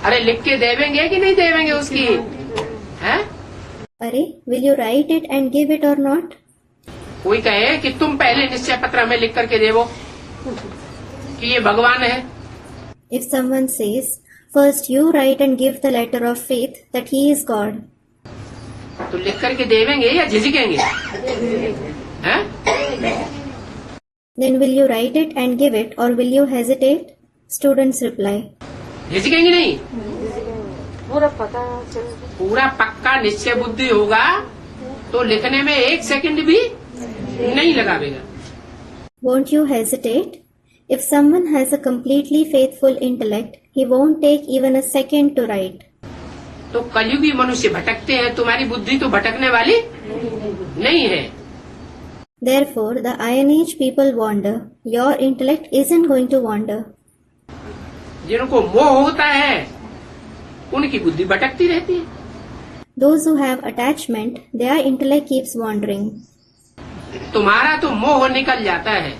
[SPEAKER 2] अरे लिख के देवेंगे कि नहीं देवेंगे उसकी, है?
[SPEAKER 3] अरे, will you write it and give it or not?
[SPEAKER 2] कोई कहे कि तुम पहले निश्चय पत्र हमें लिख करके देवो कि ये भगवान है।
[SPEAKER 3] If someone says, first you write and give the letter of faith that He is God.
[SPEAKER 2] तो लिख करके देवेंगे या झिझकेंगे? हैं?
[SPEAKER 3] Then will you write it and give it or will you hesitate? Students reply.
[SPEAKER 2] झिझकेंगे नहीं।
[SPEAKER 6] पूरा पता
[SPEAKER 2] पूरा पक्का निश्चय बुद्धि होगा तो लिखने में 1 सेकंड भी नहीं लगावेगा।
[SPEAKER 3] Won't you hesitate? If someone has a completely faithful intellect, he won't take even a second to write.
[SPEAKER 2] तो कलयुगी मनुष्य भटकते हैं, तुम्हारी बुद्धि तो भटकने वाली नहीं है।
[SPEAKER 3] Therefore, the Iron Age people wander. Your intellect isn't going to wander.
[SPEAKER 2] जिनको मोह होता है उनकी बुद्धि भटकती रहती है।
[SPEAKER 3] Those who have attachment, their intellect keeps wandering.
[SPEAKER 2] तुम्हारा तो मोह निकल जाता है,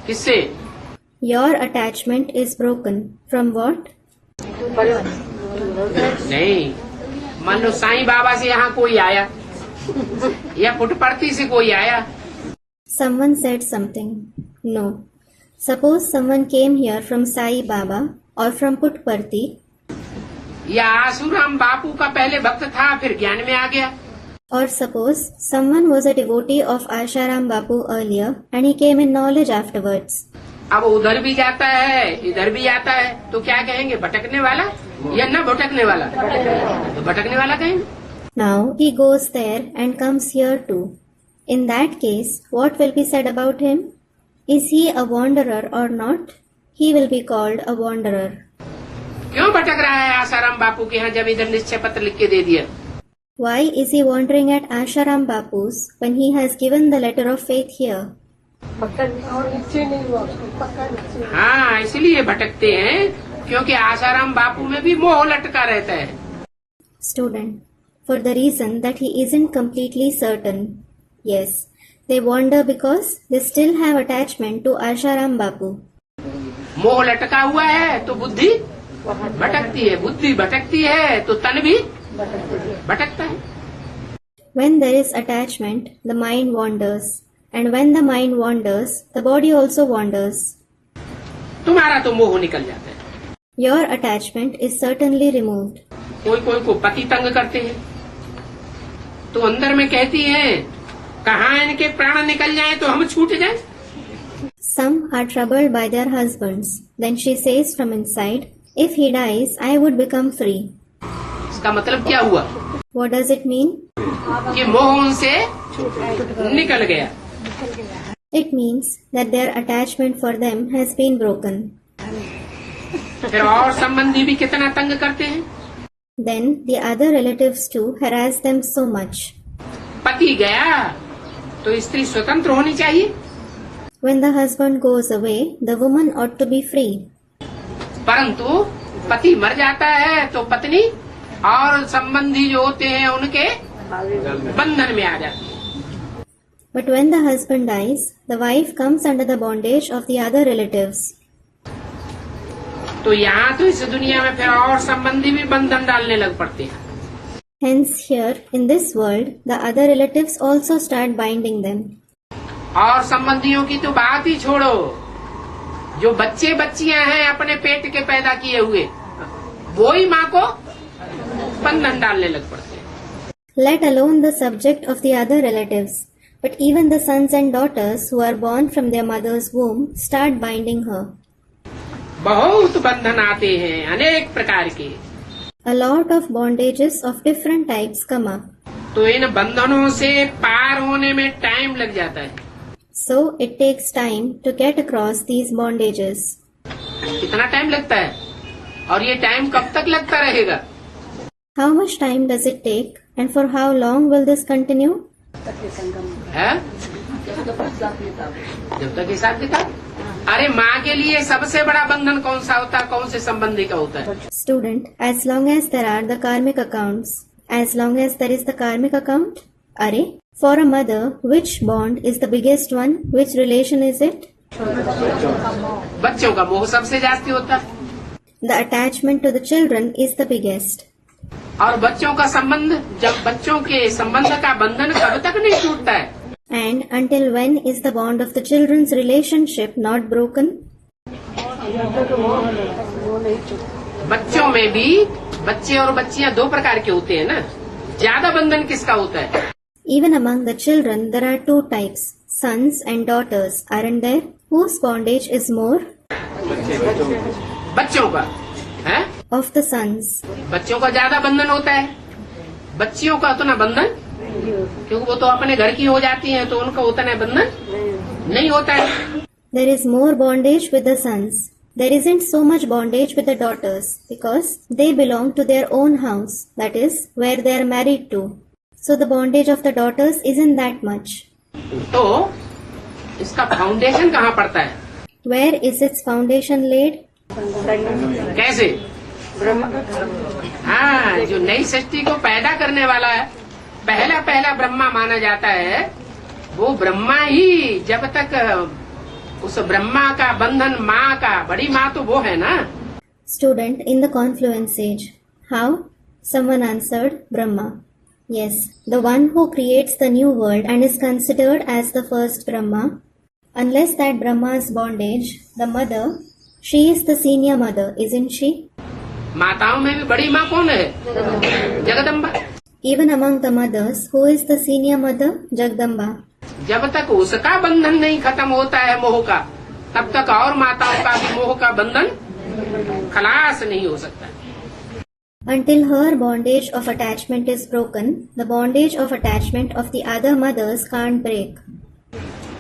[SPEAKER 2] किससे?
[SPEAKER 3] Your attachment is broken. From what?
[SPEAKER 2] नहीं, मान लो साईं बाबा से यहाँ कोई आया या पुटपर्ती से कोई आया।
[SPEAKER 3] Someone said something. No. Suppose someone came here from Sai Baba or from Putparthi.
[SPEAKER 2] या आसूराम बापू का पहले भक्त था फिर ज्ञान में आ गया।
[SPEAKER 3] Or suppose someone was a devotee of Asharam Bapu earlier and he came in knowledge afterwards.
[SPEAKER 2] अब उधर भी जाता है इधर भी आता है तो क्या कहेंगे, भटकने वाला या न भटकने वाला? तो भटकने वाला कहेंगे।
[SPEAKER 3] Now he goes there and comes here too. In that case, what will be said about him? Is he a wanderer or not? He will be called a wanderer.
[SPEAKER 2] क्यों भटक रहा है आसाराम बापू के यहाँ जब इधर निश्चय पत्र लिख के दे दिया?
[SPEAKER 3] Why is he wandering at Asharam Bapu's when he has given the letter of faith here?
[SPEAKER 6] पक्का और निश्चय नहीं हुआ उसको, पक्का निश्चय।
[SPEAKER 2] हाँ, इसलिए भटकते हैं क्योंकि आसाराम बापू में भी मोह लटका रहता है।
[SPEAKER 3] Student, for the reason that he isn't completely certain. Yes, they wander because they still have attachment to Asharam Bapu.
[SPEAKER 2] मोह लटका हुआ है तो बुद्धि भटकती है, बुद्धि भटकती है तो तन भी भटकता है।
[SPEAKER 3] When there is attachment, the mind wanders. And when the mind wanders, the body also wanders.
[SPEAKER 2] तुम्हारा तो मोह निकल जाता है।
[SPEAKER 3] Your attachment is certainly removed.
[SPEAKER 2] कोई कोई को पति तंग करते हैं तो अंदर में कहती है कहाँ इनके प्राण निकल जाए तो हम छूट जाए।
[SPEAKER 3] Some are troubled by their husbands. Then she says from inside, if he dies, I would become free.
[SPEAKER 2] इसका मतलब क्या हुआ
[SPEAKER 3] What does it mean?
[SPEAKER 2] कि मोह उनसे निकल गया।
[SPEAKER 3] It means that their attachment for them has been broken.
[SPEAKER 2] फिर और संबंधी भी कितना तंग करते हैं।
[SPEAKER 3] Then the other relatives too harass them so much.
[SPEAKER 2] पति गया तो स्त्री स्वतंत्र होनी चाहिए,
[SPEAKER 3] When the husband goes away, the woman ought to be free.
[SPEAKER 2] परंतु पति मर जाता है तो पत्नी और संबंधी जो होते हैं उनके बंधन में आ जाती है।
[SPEAKER 3] But when the husband dies, the wife comes under the bondage of the other relatives.
[SPEAKER 2] तो यहाँ तो इस दुनिया में फिर और संबंधी भी बंधन डालने लग पड़ते हैं।
[SPEAKER 3] Hence here, in this world, the other relatives also start binding them.
[SPEAKER 2] और संबंधियों की तो बात ही छोड़ो, जो बच्चे बच्चियां हैं अपने पेट के पैदा किए हुए वो ही माँ को बंधन डालने लग पड़ते हैं।
[SPEAKER 3] Let alone the subject of the other relatives, but even the sons and daughters who are born from their mother's womb start binding her.
[SPEAKER 2] बहुत बंधन आते हैं अनेक प्रकार के।
[SPEAKER 3] A lot of bondages of different types come up.
[SPEAKER 2] तो इन बंधनों से पार होने में टाइम लग जाता है।
[SPEAKER 3] So it takes time to get across these bondages.
[SPEAKER 2] कितना टाइम लगता है और ये टाइम कब तक लगता रहेगा?
[SPEAKER 3] How much time does it take and for how long will this continue?
[SPEAKER 2] है? जब तक हिसाब किताब। अरे माँ के लिए सबसे बड़ा बंधन कौन सा होता है, कौन से संबंधी का होता है?
[SPEAKER 3] Student, as long as there are the karmic accounts, as long as there is the karmic account, Are, for a mother, which bond is the biggest one? Which relation is it?
[SPEAKER 2] बच्चों का मोह सबसे जास्ती होता है
[SPEAKER 3] The attachment to the children is the biggest.
[SPEAKER 2] और बच्चों का संबंध, जब बच्चों के संबंध का बंधन कब तक नहीं टूटता है?
[SPEAKER 3] And until when is the bond of the children's relationship not broken?
[SPEAKER 2] बच्चों में भी बच्चे और बच्चियां दो प्रकार के होते हैं ना। ज्यादा बंधन किसका होता है?
[SPEAKER 3] Even among the children, there are two types, sons and daughters, aren't there? Whose bondage is more?
[SPEAKER 2] बच्चों का है?
[SPEAKER 3] Of the sons.
[SPEAKER 2] बच्चों का ज्यादा बंधन होता है, बच्चियों का उतना बंधन, क्योंकि वो तो अपने घर की हो जाती हैं तो उनका उतना बंधन नहीं होता है।
[SPEAKER 3] There is more bondage with the sons. There isn't so much bondage with the daughters because they belong to their own house, that is, where they are married to. So the bondage of the daughters isn't that much.
[SPEAKER 2] तो इसका foundation कहाँ पड़ता है?
[SPEAKER 3] Where is its foundation laid?
[SPEAKER 2] कैसे? हाँ, जो नई सृष्टि को पैदा करने वाला है, पहला ब्रह्मा माना जाता है, वो ब्रह्मा ही जब तक उस ब्रह्मा का बंधन माँ का, बड़ी माँ तो वो है ना।
[SPEAKER 3] Student, in the confluence age. How? Someone answered, Brahma. Yes, the one who creates the new world and is considered as the first Brahma. Unless that Brahma's bondage, the mother, she is the senior mother, isn't she?
[SPEAKER 2] माताओं में भी बड़ी माँ कौन है? Jagdamba.
[SPEAKER 3] Even among the mothers, who is the senior mother? Jagdamba.
[SPEAKER 2] जब तक उसका बंधन नहीं खत्म होता है मोह का, तब तक और माताओं का भी मोह का बंधन खलास नहीं हो सकता।
[SPEAKER 3] Until her bondage of attachment is broken, the bondage of attachment of the other mothers can't break.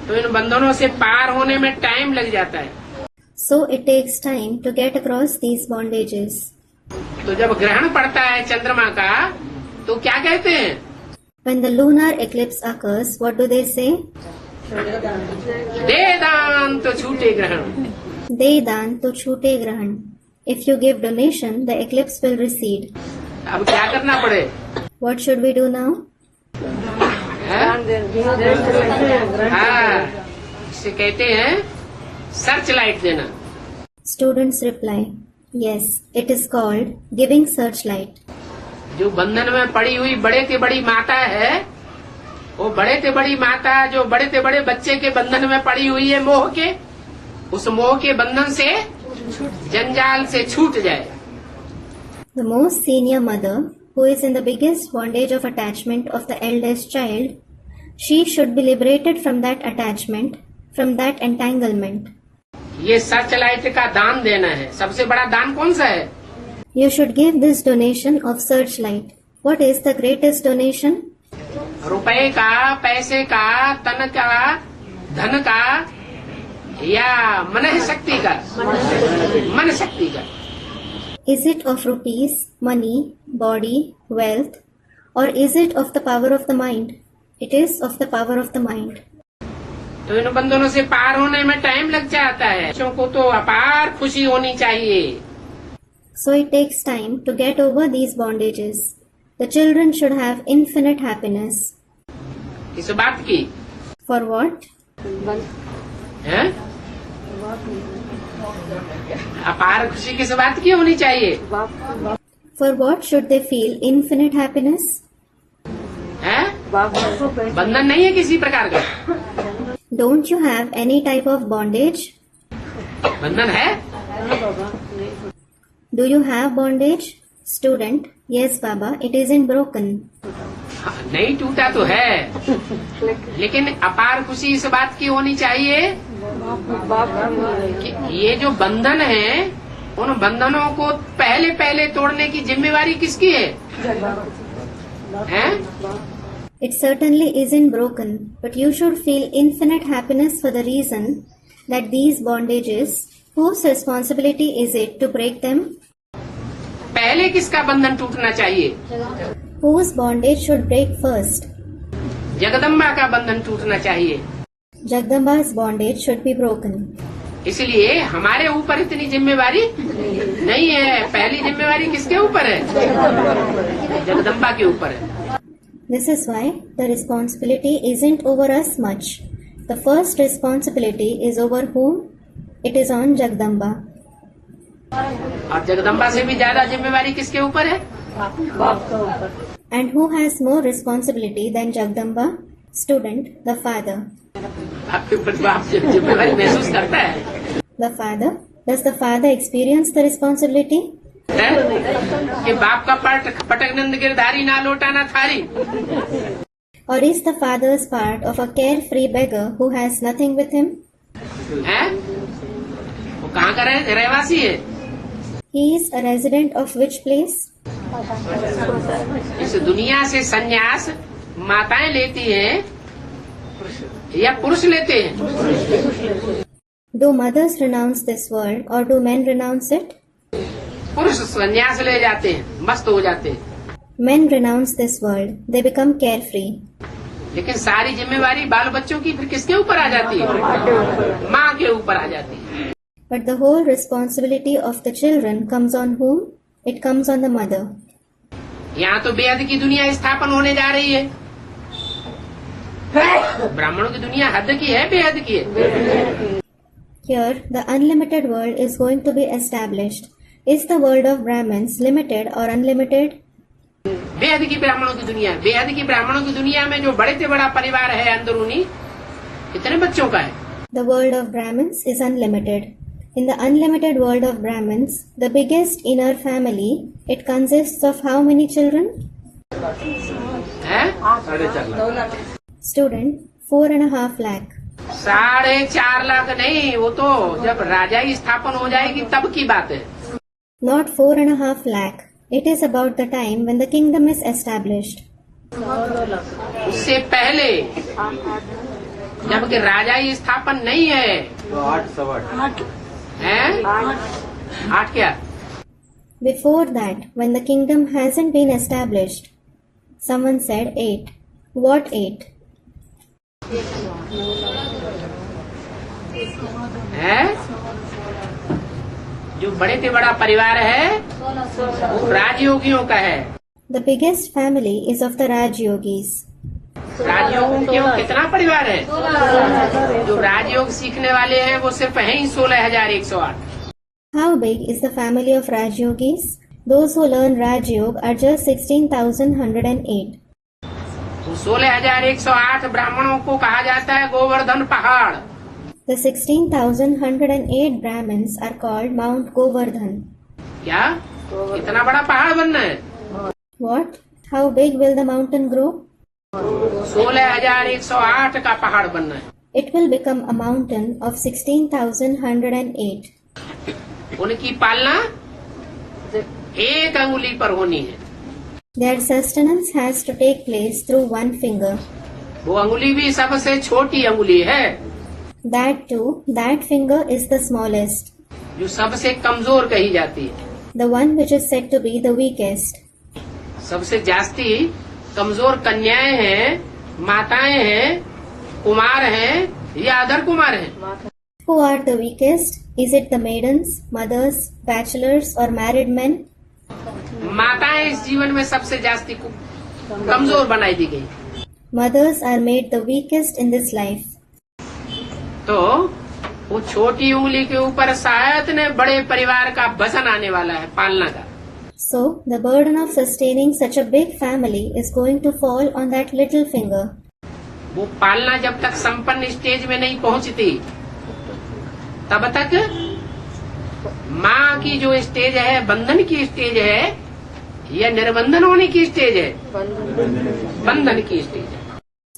[SPEAKER 2] तो इन बंधनों से पार होने में टाइम लग जाता है।
[SPEAKER 3] So it takes time to get across these bondages.
[SPEAKER 2] तो जब ग्रहण पड़ता है चंद्रमा का, तो क्या कहते हैं?
[SPEAKER 3] When the lunar eclipse occurs, what do they say?
[SPEAKER 2] दे दान तो छूटे ग्रहण।
[SPEAKER 3] De dan to chute grahan. If you give donation, the eclipse will recede.
[SPEAKER 2] अब क्या करना पड़े?
[SPEAKER 3] What should we do now?
[SPEAKER 2] हाँ, इसे कहते हैं सर्च लाइट देना।
[SPEAKER 3] Students reply, yes, it is called giving searchlight.
[SPEAKER 2] जो बंधन में पड़ी हुई बड़े से बड़ी माता है, वो बड़े से बड़ी माता जो बड़े से बड़े बच्चे के बंधन में पड़ी हुई है मोह के, उस मोह के बंधन से जंजाल से छूट जाए।
[SPEAKER 3] The most senior mother, who is in the biggest bondage of attachment of the eldest child, she should be liberated from that attachment, from that entanglement.
[SPEAKER 2] ये सर्च लाइट का दान देना है। सबसे बड़ा दान कौन सा है?
[SPEAKER 3] You should give this donation of searchlight. What is the greatest donation?
[SPEAKER 2] रुपए का, पैसे का, तन का, धन का, या मन शक्ति का? मन शक्ति का।
[SPEAKER 3] Is it of rupees, money, body, wealth, or is it of the power of the mind? It is of the power of the mind.
[SPEAKER 2] तो इन बंधनों से पार होने में टाइम लग जाता है। बच्चों को तो अपार खुशी होनी चाहिए।
[SPEAKER 3] So it takes time to get over these bondages. The children should have infinite happiness.
[SPEAKER 2] किस बात की?
[SPEAKER 3] For what?
[SPEAKER 2] है? अपार खुशी किस बात की होनी चाहिए?
[SPEAKER 3] For what should they feel infinite happiness?
[SPEAKER 2] है? बंधन नहीं है किसी प्रकार का।
[SPEAKER 3] Don't you have any type of bondage?
[SPEAKER 2] बंधन है?
[SPEAKER 3] Do you have bondage? Student, yes Baba, it isn't broken.
[SPEAKER 2] हाँ, नहीं टूटा तो है, लेकिन अपार खुशी इस बात की होनी चाहिए कि ये जो बंधन है, उन बंधनों को पहले पहले तोड़ने की जिम्मेवारी किसकी है? हैं?
[SPEAKER 3] It certainly isn't broken, but you should feel infinite happiness for the reason that these bondages, whose responsibility is it to break them?
[SPEAKER 2] पहले किसका बंधन टूटना चाहिए?
[SPEAKER 3] Whose bondage should break first?
[SPEAKER 2] Jagdamba का बंधन टूटना चाहिए।
[SPEAKER 3] Jagdamba's bondage should be broken.
[SPEAKER 2] इसलिए हमारे ऊपर इतनी जिम्मेवारी नहीं है। पहली जिम्मेवारी किसके ऊपर है? जगदम्बा के ऊपर है।
[SPEAKER 3] This is why the responsibility isn't over us much. The first responsibility is over whom? It is on Jagdamba.
[SPEAKER 2] और जगदम्बा से भी ज्यादा जिम्मेवारी किसके ऊपर है?
[SPEAKER 3] And who has more responsibility than Jagdamba? Student, the father.
[SPEAKER 2] आपके ऊपर बाप जिम्मेवारी महसूस करता है?
[SPEAKER 3] The father? Does the father experience the responsibility?
[SPEAKER 2] है? कि बाप का पटक नंद गिरधारी ना लौटाना थारी।
[SPEAKER 3] Or is the father's part of a carefree beggar who has nothing with him?
[SPEAKER 2] है? वो कहाँ का रहवासी है?
[SPEAKER 3] He is a resident of which place?
[SPEAKER 2] इस दुनिया से संन्यास माताएं लेती हैं या पुरुष लेते हैं?
[SPEAKER 3] Do mothers renounce this world or do men renounce it?
[SPEAKER 2] पुरुष संन्यास ले जाते हैं, मस्त हो जाते हैं।
[SPEAKER 3] Men renounce this world. They become carefree.
[SPEAKER 2] लेकिन सारी जिम्मेवारी बाल बच्चों की फिर किसके ऊपर आ जाती है? माँ के ऊपर आ जाती है।
[SPEAKER 3] But the whole responsibility of the children comes on whom? It comes on the mother.
[SPEAKER 2] यहाँ तो बेहद की दुनिया स्थापन होने जा रही है। ब्राह्मणों की दुनिया हद की है, बेहद की है।
[SPEAKER 3] Here, the unlimited world is going to be established. Is the world of Brahmins limited or unlimited?
[SPEAKER 2] बेहद की ब्राह्मणों की दुनिया, बेहद की ब्राह्मणों की दुनिया में जो बड़े से बड़ा परिवार है अंदरूनी, कितने बच्चों का है?
[SPEAKER 3] The world of Brahmins is unlimited. In the unlimited world of Brahmins, the biggest inner family, it consists of how many children?
[SPEAKER 2] है
[SPEAKER 5] 4.5 लाख।
[SPEAKER 3] Student, 4.5 lakh.
[SPEAKER 2] 4.5 लाख नहीं, वो तो जब राजाई स्थापन हो जाएगी तब की बात है।
[SPEAKER 3] Not 4.5 lakh. It is about the time when the kingdom is established.
[SPEAKER 2] उससे पहले जबकि राजाई स्थापन नहीं है।
[SPEAKER 5] तो 8 सवा 8
[SPEAKER 2] हैं? 8 क्या?
[SPEAKER 3] Before that, when the kingdom hasn't been established. Someone said 8. What 8?
[SPEAKER 2] है? जो बड़े से बड़ा परिवार है वो राजयोगियों का है।
[SPEAKER 3] The biggest family is of the Raj Yogis.
[SPEAKER 2] राजयोगियों कितना परिवार है? जो राजयोग सीखने वाले हैं वो सिर्फ हैं ही 16,108।
[SPEAKER 3] How big is the family of Raj Yogis? Those who learn Raj Yoga are just 16,108.
[SPEAKER 2] तो 16,108 ब्राह्मणों को कहा जाता है गोवर्धन पहाड़।
[SPEAKER 3] The 16,108 Brahmins are called Mount Govardhan.
[SPEAKER 2] क्या? इतना बड़ा पहाड़ बनना है?
[SPEAKER 3] What? How big will the mountain grow?
[SPEAKER 2] 16,108 का पहाड़ बनना है।
[SPEAKER 3] It will become a mountain of 16,108.
[SPEAKER 2] उनकी पालना एक अंगुली पर होनी है।
[SPEAKER 3] Their sustenance has to take place through one finger.
[SPEAKER 2] वो अंगुली भी सबसे छोटी अंगुली है,
[SPEAKER 3] That too, that finger is the smallest,
[SPEAKER 2] जो सबसे कमजोर कही जाती है।
[SPEAKER 3] the one which is said to be the weakest.
[SPEAKER 2] सबसे जास्ती कमजोर कन्याएं हैं, माताएं हैं, कुमार हैं या अदर कुमार हैं।
[SPEAKER 3] Who are the weakest? Is it the maidens, mothers, bachelors or married men?
[SPEAKER 2] माताएं इस जीवन में सबसे जास्ती कमजोर बनाई दी गई।
[SPEAKER 3] Mothers are made the weakest in this life.
[SPEAKER 2] तो वो छोटी उंगली के ऊपर शायद ने बड़े परिवार का वजन आने वाला है, पालना का।
[SPEAKER 3] So, the burden of sustaining such a big family is going to fall on that little finger.
[SPEAKER 2] वो पालना जब तक संपन्न स्टेज में नहीं पहुंचती तब तक माँ की जो स्टेज है, बंधन की स्टेज है या निर्बंधन होने की स्टेज है? बंधन की स्टेज है।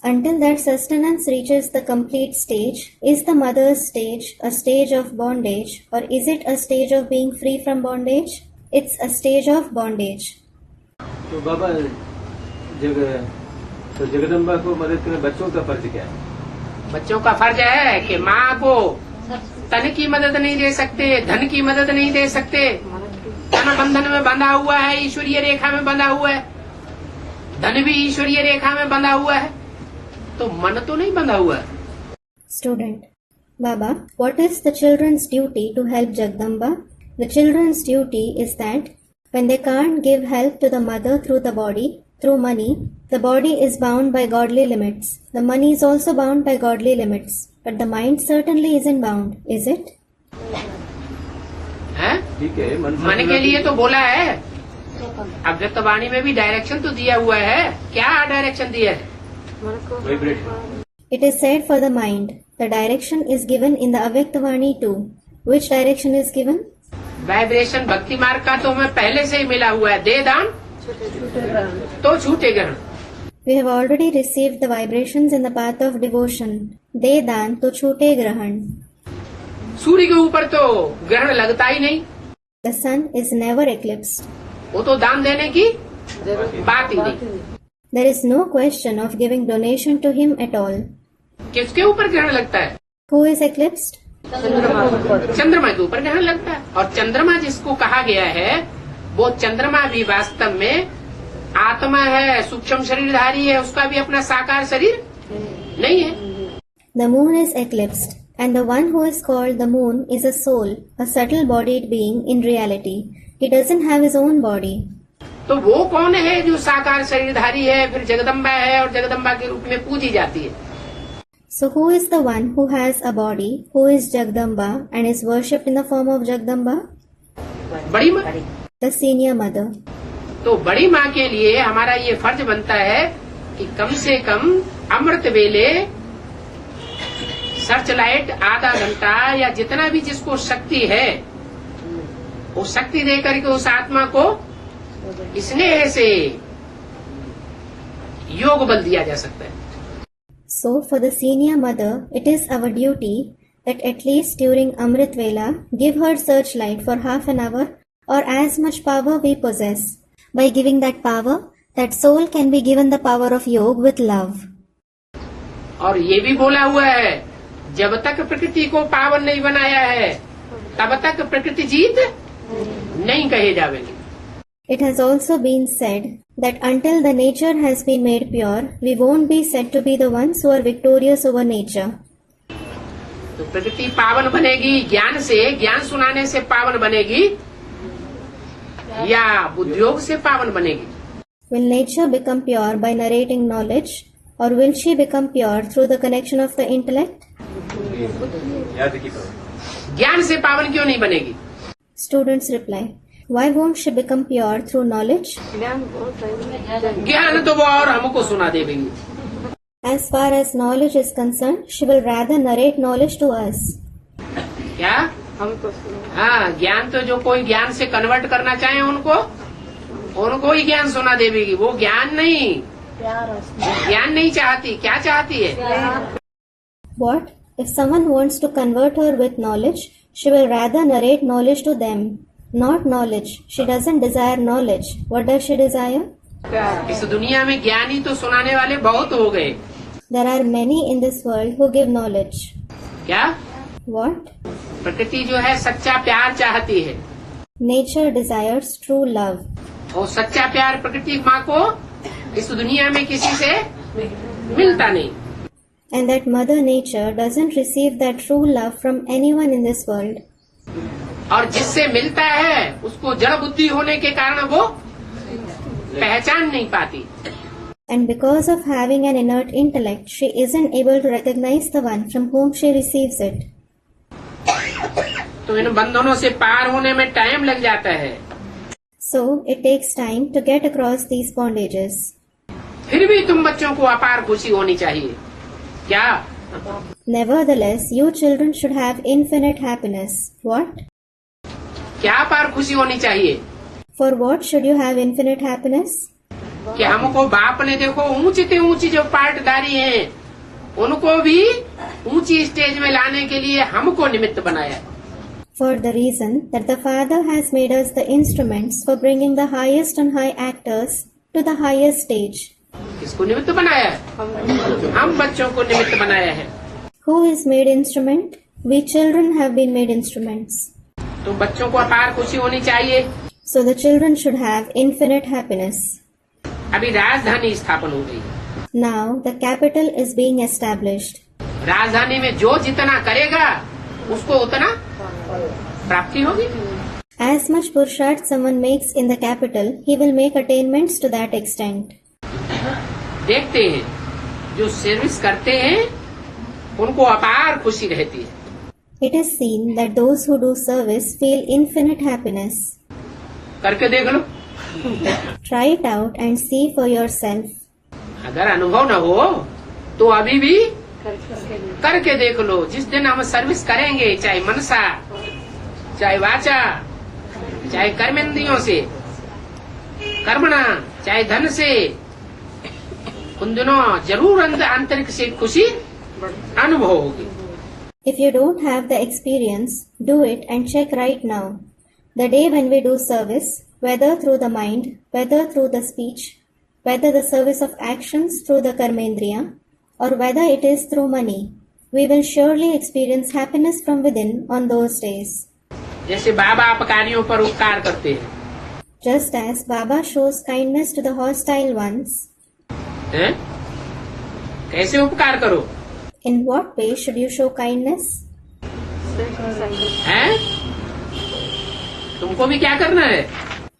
[SPEAKER 3] Until that sustenance reaches the complete stage, is the mother's stage a stage of bondage or is it a stage of being free from bondage? It's a stage of bondage.
[SPEAKER 5] तो बाबा तो जगदम्बा को मदद करने बच्चों का फर्ज क्या है?
[SPEAKER 2] बच्चों का फर्ज है कि माँ को तन की मदद नहीं दे सकते, धन की मदद नहीं दे सकते। तन बंधन में बंधा हुआ है, ईश्वरीय रेखा में बंधा हुआ है, धन भी ईश्वरीय रेखा में बंधा हुआ है, तो मन तो नहीं बंधा हुआ है।
[SPEAKER 3] Student: Baba, what is the children's duty to help Jagdamba? The children's duty is that when they can't give help to the mother through the body, through money, the body is bound by godly limits. The money is also bound by godly limits. But the mind certainly isn't bound, is it?
[SPEAKER 2] हैं?
[SPEAKER 5] ठीक है,
[SPEAKER 2] मन के लिए तो बोला है। अव्यक्तवाणी में भी डायरेक्शन तो दिया हुआ है। क्या डायरेक्शन दिया है?
[SPEAKER 3] It is said for the mind. The direction is given in the Avyaktavani too. Which direction is given?
[SPEAKER 2] Vibration भक्ति मार्ग का तो हमें पहले से ही मिला हुआ है। दे दान तो छूटे ग्रहण।
[SPEAKER 3] We have already received the vibrations in the path of devotion. De dan to chute grahan.
[SPEAKER 2] सूर्य के ऊपर तो ग्रहण लगता ही नहीं।
[SPEAKER 3] The sun is never eclipsed.
[SPEAKER 2] वो तो दान देने की बात ही नहीं।
[SPEAKER 3] There is no question of giving donation to him at all.
[SPEAKER 2] किसके ऊपर ग्रहण लगता है?
[SPEAKER 3] Who is eclipsed?
[SPEAKER 2] चंद्रमा के ऊपर ग्रहण लगता है। और चंद्रमा जिसको कहा गया है वो चंद्रमा भी वास्तव में आत्मा है, सूक्ष्म शरीरधारी है, उसका भी अपना साकार शरीर नहीं है।
[SPEAKER 3] The moon is eclipsed, and the one who is called the moon is a soul, a subtle-bodied being in reality. He doesn't have his own body.
[SPEAKER 2] तो वो कौन है जो साकार शरीरधारी है, फिर जगदम्बा है और जगदम्बा के रूप में पूजी जाती है?
[SPEAKER 3] So who is the one who has a body, who is Jagdamba and is worshipped in the form of Jagdamba?
[SPEAKER 2] बड़ी माँ।
[SPEAKER 3] The senior mother.
[SPEAKER 2] तो बड़ी माँ के लिए हमारा ये फर्ज बनता है कि कम से कम अमृत वेले सर्च लाइट आधा घंटा या जितना भी जिसको शक्ति है वो शक्ति देकर के उस आत्मा को स्नेह से योग बल दिया जा सकता है।
[SPEAKER 3] So, for the senior mother, it is our duty that at least during Amrit Vela, give her searchlight for half an hour or as much power we possess. By giving that power, that soul can be given the power of yoga with love.
[SPEAKER 2] और ये भी बोला हुआ है, जब तक प्रकृति को पावन नहीं बनाया है तब तक प्रकृति जीत नहीं कहे जावेंगे।
[SPEAKER 3] It has also been said that until the nature has been made pure, we won't be said to be the ones who are victorious over nature.
[SPEAKER 2] तो प्रकृति पावन बनेगी ज्ञान से, ज्ञान सुनाने से पावन बनेगी या बुद्धियोग से पावन बनेगी?
[SPEAKER 3] Will nature become pure by narrating knowledge, or will she become pure through the connection of the intellect?
[SPEAKER 2] ज्ञान से पावन क्यों नहीं बनेगी?
[SPEAKER 3] Students reply, why won't she become pure through knowledge?
[SPEAKER 2] ज्ञान तो वो और हमको सुना देगी।
[SPEAKER 3] As far as knowledge is concerned, she will rather narrate knowledge to us.
[SPEAKER 2] क्या?
[SPEAKER 6] हमको
[SPEAKER 2] हाँ, ज्ञान तो जो कोई ज्ञान से कन्वर्ट करना चाहे उनको ही ज्ञान सुना देगी। वो ज्ञान नहीं चाहती। क्या चाहती है?
[SPEAKER 3] What? If someone wants to convert her with knowledge, she will rather narrate knowledge to them. Not knowledge. She doesn't desire knowledge. What does she desire?
[SPEAKER 2] इस दुनिया में ज्ञानी तो सुनाने वाले बहुत हो गए।
[SPEAKER 3] There are many in this world who give knowledge.
[SPEAKER 2] क्या?
[SPEAKER 3] What?
[SPEAKER 2] प्रकृति जो है सच्चा प्यार चाहती है।
[SPEAKER 3] Nature desires true love.
[SPEAKER 2] और सच्चा प्यार प्रकृति माँ को इस दुनिया में किसी से मिलता नहीं।
[SPEAKER 3] And that Mother Nature doesn't receive that true love from anyone in this world.
[SPEAKER 2] और जिससे मिलता है उसको जड़ बुद्धि होने के कारण वो पहचान नहीं पाती।
[SPEAKER 3] And because of having an inert intellect, she isn't able to recognize the one from whom she receives it.
[SPEAKER 2] तो इन बंधनों से पार होने में टाइम लग जाता है।
[SPEAKER 3] So, it takes time to get across these bondages.
[SPEAKER 2] फिर भी तुम बच्चों को अपार खुशी होनी चाहिए। क्या?
[SPEAKER 3] Nevertheless, you children should have infinite happiness. What?
[SPEAKER 2] क्या अपार खुशी होनी चाहिए?
[SPEAKER 3] For what should you have infinite happiness?
[SPEAKER 2] कि हमको बाप ने देखो ऊंची से ऊंची जो पार्टदारी हैं उनको भी ऊंची स्टेज में लाने के लिए हमको निमित्त बनाया।
[SPEAKER 3] For the reason that the Father has made us the instruments for bringing the highest and high actors to the highest stage.
[SPEAKER 2] किसको निमित्त बनाया है? हम बच्चों को निमित्त बनाया है।
[SPEAKER 3] Who is made instrument? We children have been made instruments.
[SPEAKER 2] तो बच्चों को अपार खुशी होनी चाहिए।
[SPEAKER 3] So the children should have infinite happiness.
[SPEAKER 2] अभी राजधानी स्थापन हो गई।
[SPEAKER 3] Now the capital is being established.
[SPEAKER 2] राजधानी में जो जितना करेगा उसको उतना प्राप्ति होगी।
[SPEAKER 3] As much purusharth someone makes in the capital, he will make attainments to that extent.
[SPEAKER 2] देखते हैं जो सर्विस करते हैं उनको अपार खुशी रहती है।
[SPEAKER 3] It is seen that those who do service feel infinite happiness.
[SPEAKER 2] करके देख लो।
[SPEAKER 3] Try it out and see for yourself.
[SPEAKER 2] अगर अनुभव न हो तो अभी भी करके देख लो। जिस दिन हम सर्विस करेंगे, चाहे मनसा, चाहे वाचा, चाहे कर्मेंद्रियों से, कर्मणा, चाहे धन से, उन दिनों जरूर आंतरिक से खुशी अनुभव होगी।
[SPEAKER 3] If you don't have the experience, do it and check right now. The day when we do service, whether through the mind, whether through the speech, whether the service of actions through the karmendriya, or whether it is through money, we will surely experience happiness from within on those days.
[SPEAKER 2] जैसे बाबा अपकारियों पर उपकार करते हैं,
[SPEAKER 3] Just as Baba shows kindness to the hostile ones,
[SPEAKER 2] हैं? कैसे उपकार करो?
[SPEAKER 3] in what way should you show kindness?
[SPEAKER 2] हैं? तुमको भी क्या करना है?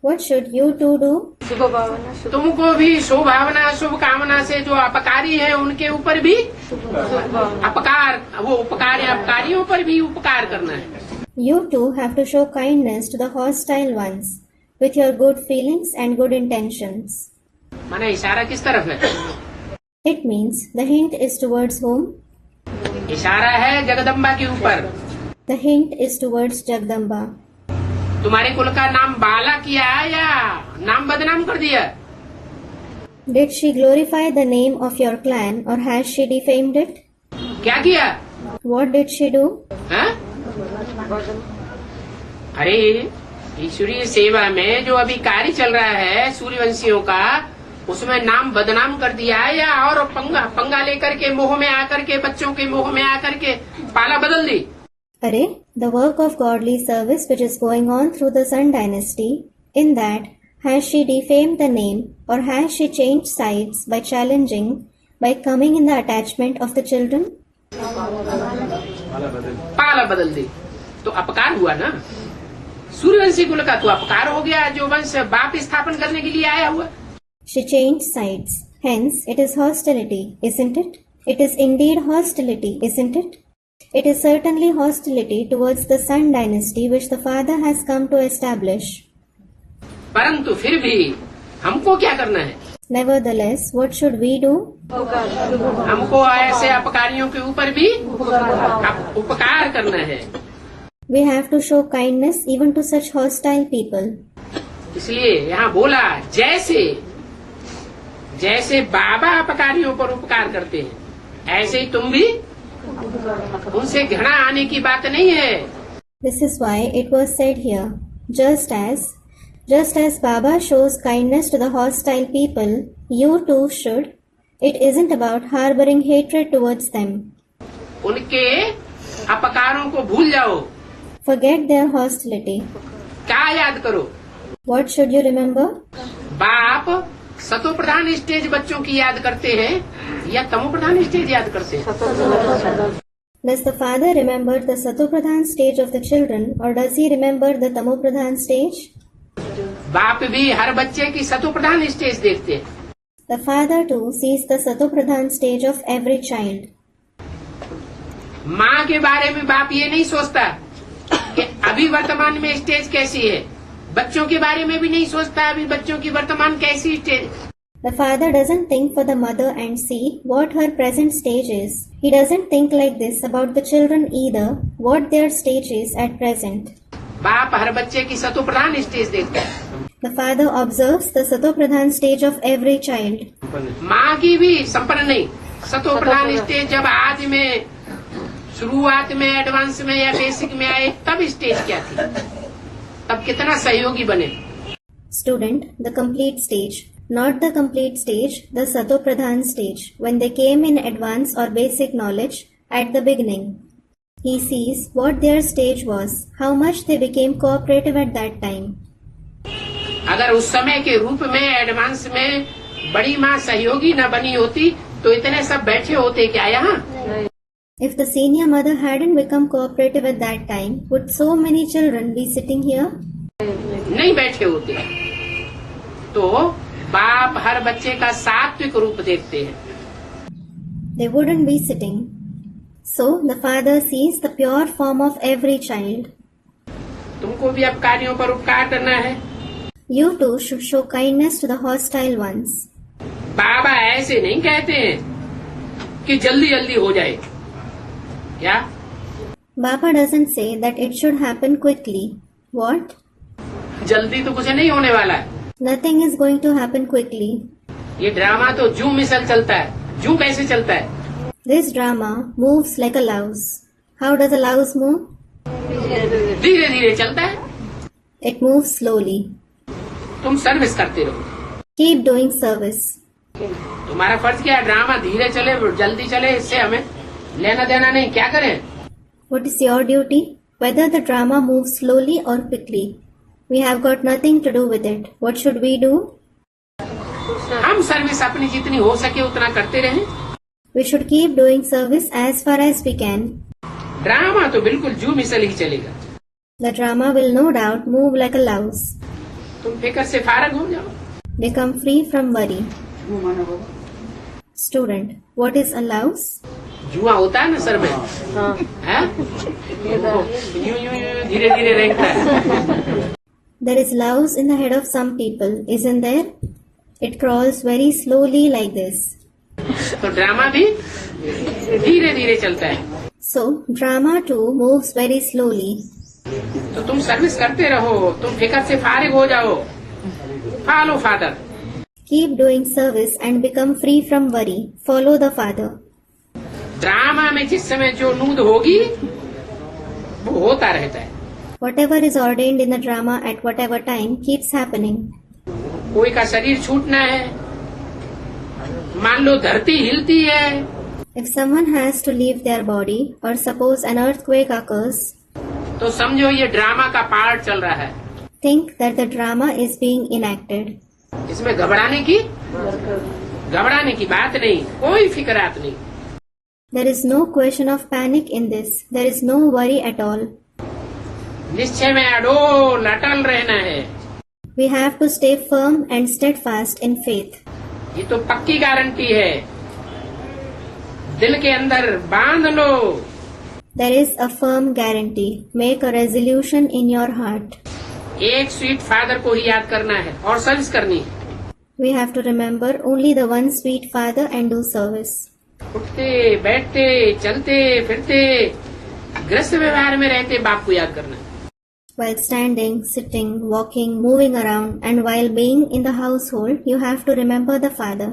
[SPEAKER 3] What should you two do?
[SPEAKER 6] शुभ भावना शुभ
[SPEAKER 2] तुमको भी शुभ भावना शुभ कामना से जो अपकारी है उनके ऊपर भी अपकार, वो उपकार अपकारियों पर भी उपकार करना है।
[SPEAKER 3] You too have to show kindness to the hostile ones with your good feelings and good intentions.
[SPEAKER 2] माने इशारा किस तरफ है?
[SPEAKER 3] It means the hint is towards whom?
[SPEAKER 2] इशारा है जगदम्बा के ऊपर।
[SPEAKER 3] The hint is towards Jagdamba.
[SPEAKER 2] तुम्हारे कुल का नाम बाला किया है या नाम बदनाम कर दिया?
[SPEAKER 3] Did she glorify the name of your clan or has she defamed it?
[SPEAKER 2] क्या किया?
[SPEAKER 3] What did she do?
[SPEAKER 2] हाँ? अरे ईश्वरीय सेवा में जो अभी कार्य चल रहा है सूर्यवंशियों का, उसमें नाम बदनाम कर दिया है या और पंगा लेकर के मोह में आकर के बच्चों के मोह में आकर के पाला बदल दी?
[SPEAKER 3] Array, the work of godly service which is going on through the Sun dynasty, in that, has she defamed the name or has she changed sides by challenging, by coming in the attachment of the children?
[SPEAKER 2] पाला बदल दी तो अपकार हुआ ना। सूर्यवंशी कुल का तो अपकार हो गया, जो वंश बाप स्थापन करने के लिए आया हुआ।
[SPEAKER 3] She changed sides. Hence, it is hostility, isn't it? It is indeed hostility, isn't it? It is certainly hostility towards the Sun dynasty which the father has come to establish.
[SPEAKER 2] परंतु फिर भी हमको क्या करना है?
[SPEAKER 3] Nevertheless, what should we do?
[SPEAKER 2] हमको ऐसे अपकारियों के ऊपर भी उपकार करना है।
[SPEAKER 3] We have to show kindness even to such hostile people.
[SPEAKER 2] इसलिए यहाँ बोला जैसे बाबा अपकारियों पर उपकार करते हैं, ऐसे ही तुम भी। उनसे घृणा आने की बात नहीं है।
[SPEAKER 3] This is why it was said here, just as Baba shows kindness to the hostile people, you too should. It isn't about harboring hatred towards them.
[SPEAKER 2] उनके अपकारों को भूल जाओ।
[SPEAKER 3] Forget their hostility.
[SPEAKER 2] क्या याद करो?
[SPEAKER 3] What should you remember?
[SPEAKER 2] बाप सतो प्रधान stage बच्चों की याद करते हैं या तमो प्रधान स्टेज याद करते हैं?
[SPEAKER 3] Does the father remember the Sato Pradhan stage of the children or does he remember the Tamo Pradhan stage?
[SPEAKER 2] बाप भी हर बच्चे की सतो प्रधान स्टेज देखते हैं।
[SPEAKER 3] The father too sees the Sato Pradhan stage of every child.
[SPEAKER 2] माँ के बारे में बाप ये नहीं सोचता कि अभी वर्तमान में स्टेज कैसी है, बच्चों के बारे में भी नहीं सोचता अभी बच्चों की वर्तमान कैसी stage.
[SPEAKER 3] The father doesn't think for the mother and see what her present stage is. He doesn't think like this about the children either, what their stage is at present.
[SPEAKER 2] बाप हर बच्चे की सतो प्रधान स्टेज देखता है।
[SPEAKER 3] The father observes the Sato Pradhan stage of every child.
[SPEAKER 2] माँ की भी संपन्न नहीं, सतो प्रधान स्टेज जब आज में शुरुआत में एडवांस में या बेसिक में आए तब स्टेज क्या थी, तब कितना सहयोगी बने।
[SPEAKER 3] Student, the complete stage. Not the complete stage, the Sato Pradhan stage, when they came in advance or basic knowledge at the beginning. He sees what their stage was, how much they became cooperative at that time.
[SPEAKER 2] अगर उस समय के रूप में advance में बड़ी माँ सहयोगी न बनी होती तो इतने सब बैठे होते क्या यहाँ?
[SPEAKER 3] If the senior mother hadn't become cooperative at that time, would so many children be sitting here?
[SPEAKER 2] नहीं बैठे होते। तो बाप हर बच्चे का सात्विक रूप देखते हैं।
[SPEAKER 3] They wouldn't be sitting. So the father sees the pure form of every child.
[SPEAKER 2] तुमको भी अपकारियों पर उपकार करना है।
[SPEAKER 3] You too should show kindness to the hostile ones.
[SPEAKER 2] बाबा ऐसे नहीं कहते हैं कि जल्दी जल्दी हो जाए, क्या?
[SPEAKER 3] Baba doesn't say that it should happen quickly. What?
[SPEAKER 2] जल्दी तो कुछ नहीं होने वाला है।
[SPEAKER 3] Nothing is going to happen quickly.
[SPEAKER 2] ये ड्रामा तो जू मिसल चलता है। जू कैसे चलता है?
[SPEAKER 3] This drama moves like a louse. How does a louse move?
[SPEAKER 2] धीरे धीरे चलता है।
[SPEAKER 3] It moves slowly.
[SPEAKER 2] तुम सर्विस करते रहो।
[SPEAKER 3] Keep doing service.
[SPEAKER 2] तुम्हारा फर्ज क्या है? ड्रामा धीरे चले जल्दी चले, इससे हमें लेना देना नहीं। क्या करें?
[SPEAKER 3] What is your duty? Whether the drama moves slowly or quickly. We have got nothing to do with it. What should we do?
[SPEAKER 2] हम सर्विस अपनी जितनी हो सके उतना करते रहें।
[SPEAKER 3] We should keep doing service as far as we can.
[SPEAKER 2] Drama तो बिल्कुल जू मिसल ही चलेगा।
[SPEAKER 3] The drama will no doubt move like a louse.
[SPEAKER 2] तुम फिक्र से फारग हो जाओ।
[SPEAKER 3] Become free from worry. Student, what is a louse?
[SPEAKER 2] जुआ होता है ना सर में, हैं? यूं यूं यूं धीरे धीरे रेंगता है।
[SPEAKER 3] There is louse in the head of some people, isn't there? It crawls very slowly like this.
[SPEAKER 2] तो ड्रामा भी धीरे धीरे चलता है।
[SPEAKER 3] So, drama too moves very slowly.
[SPEAKER 2] तो तुम सर्विस करते रहो, तुम फिक्र से फारिग हो जाओ। Follow father.
[SPEAKER 3] Keep doing service and become free from worry. Follow the Father.
[SPEAKER 2] Drama में जिस समय जो नूद होगी वो होता रहता है।
[SPEAKER 3] Whatever is ordained in the drama at whatever time keeps happening.
[SPEAKER 2] कोई का शरीर छूटना है, मान लो धरती हिलती है,
[SPEAKER 3] If someone has to leave their body, or suppose an earthquake occurs,
[SPEAKER 2] तो समझो ये ड्रामा का पार्ट चल रहा है।
[SPEAKER 3] think that the drama is being enacted.
[SPEAKER 2] इसमें घबराने की बात नहीं, कोई फिक्रात नहीं।
[SPEAKER 3] There is no question of panic in this. There is no worry at all.
[SPEAKER 2] निश्चय में अडोल अटल रहना है।
[SPEAKER 3] We have to stay firm and steadfast in faith.
[SPEAKER 2] ये तो पक्की गारंटी है, दिल के अंदर बांध लो।
[SPEAKER 3] There is a firm guarantee. Make a resolution in your heart.
[SPEAKER 2] एक स्वीट फादर को ही याद करना है और सर्विस करनी है।
[SPEAKER 3] We have to remember only the one sweet Father and do service.
[SPEAKER 2] उठते बैठते चलते फिरते गृहस्थ व्यवहार में रहते बाप को याद करना है।
[SPEAKER 3] While standing, sitting, walking, moving around, and while being in the household, you have to remember the Father.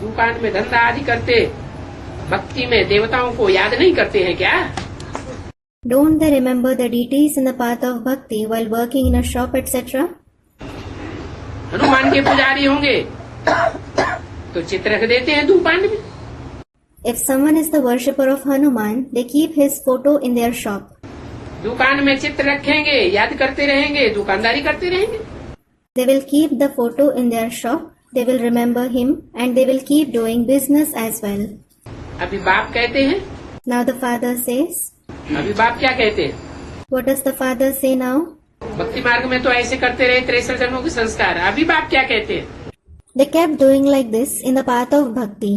[SPEAKER 2] दुकान में धंधा आदि करते भक्ति में देवताओं को याद नहीं करते हैं क्या?
[SPEAKER 3] Don't they remember the deities in the path of bhakti while working in a shop, etc.?
[SPEAKER 2] Hanuman के पुजारी होंगे तो चित्र रख देते हैं दुकान में।
[SPEAKER 3] If someone is the worshipper of Hanuman, they keep his photo in their shop.
[SPEAKER 2] दुकान में चित्र रखेंगे, याद करते रहेंगे, दुकानदारी करते रहेंगे।
[SPEAKER 3] They will keep the photo in their shop, they will remember him, and they will keep doing business as well.
[SPEAKER 2] अभी बाप कहते हैं,
[SPEAKER 3] Now the Father says,
[SPEAKER 2] अभी बाप क्या कहते हैं?
[SPEAKER 3] what does the Father say now?
[SPEAKER 2] भक्ति मार्ग में तो ऐसे करते रहे 63 जन्मों के संस्कार। अभी बाप क्या कहते हैं?
[SPEAKER 3] They kept doing like this in the path of bhakti.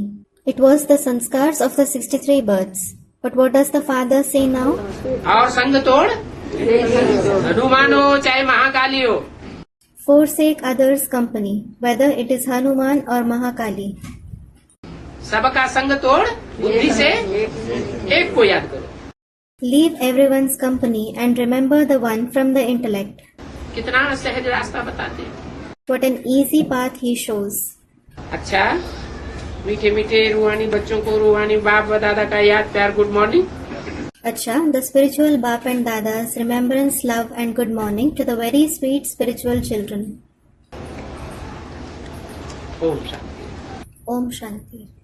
[SPEAKER 3] It was the sanskars of the 63 births. But what does the Father say now?
[SPEAKER 2] और संग तोड़, हनुमान हो चाहे महाकाली हो,
[SPEAKER 3] Forsake others' company, whether it is Hanuman or Mahakali.
[SPEAKER 2] सबका संग तोड़, बुद्धि से एक को याद करो।
[SPEAKER 3] Leave everyone's company and remember the one from the intellect.
[SPEAKER 2] कितना सहज रास्ता बताते हैं।
[SPEAKER 3] What an easy path he shows.
[SPEAKER 2] अच्छा, मीठे मीठे रूहानी बच्चों को रूहानी बाप व दादा का याद प्यार good morning.
[SPEAKER 3] Acha, the spiritual Bap and Dadas, remembrance, love and good morning to the very sweet spiritual children.
[SPEAKER 2] Om Shanti.
[SPEAKER 3] Om Shanti.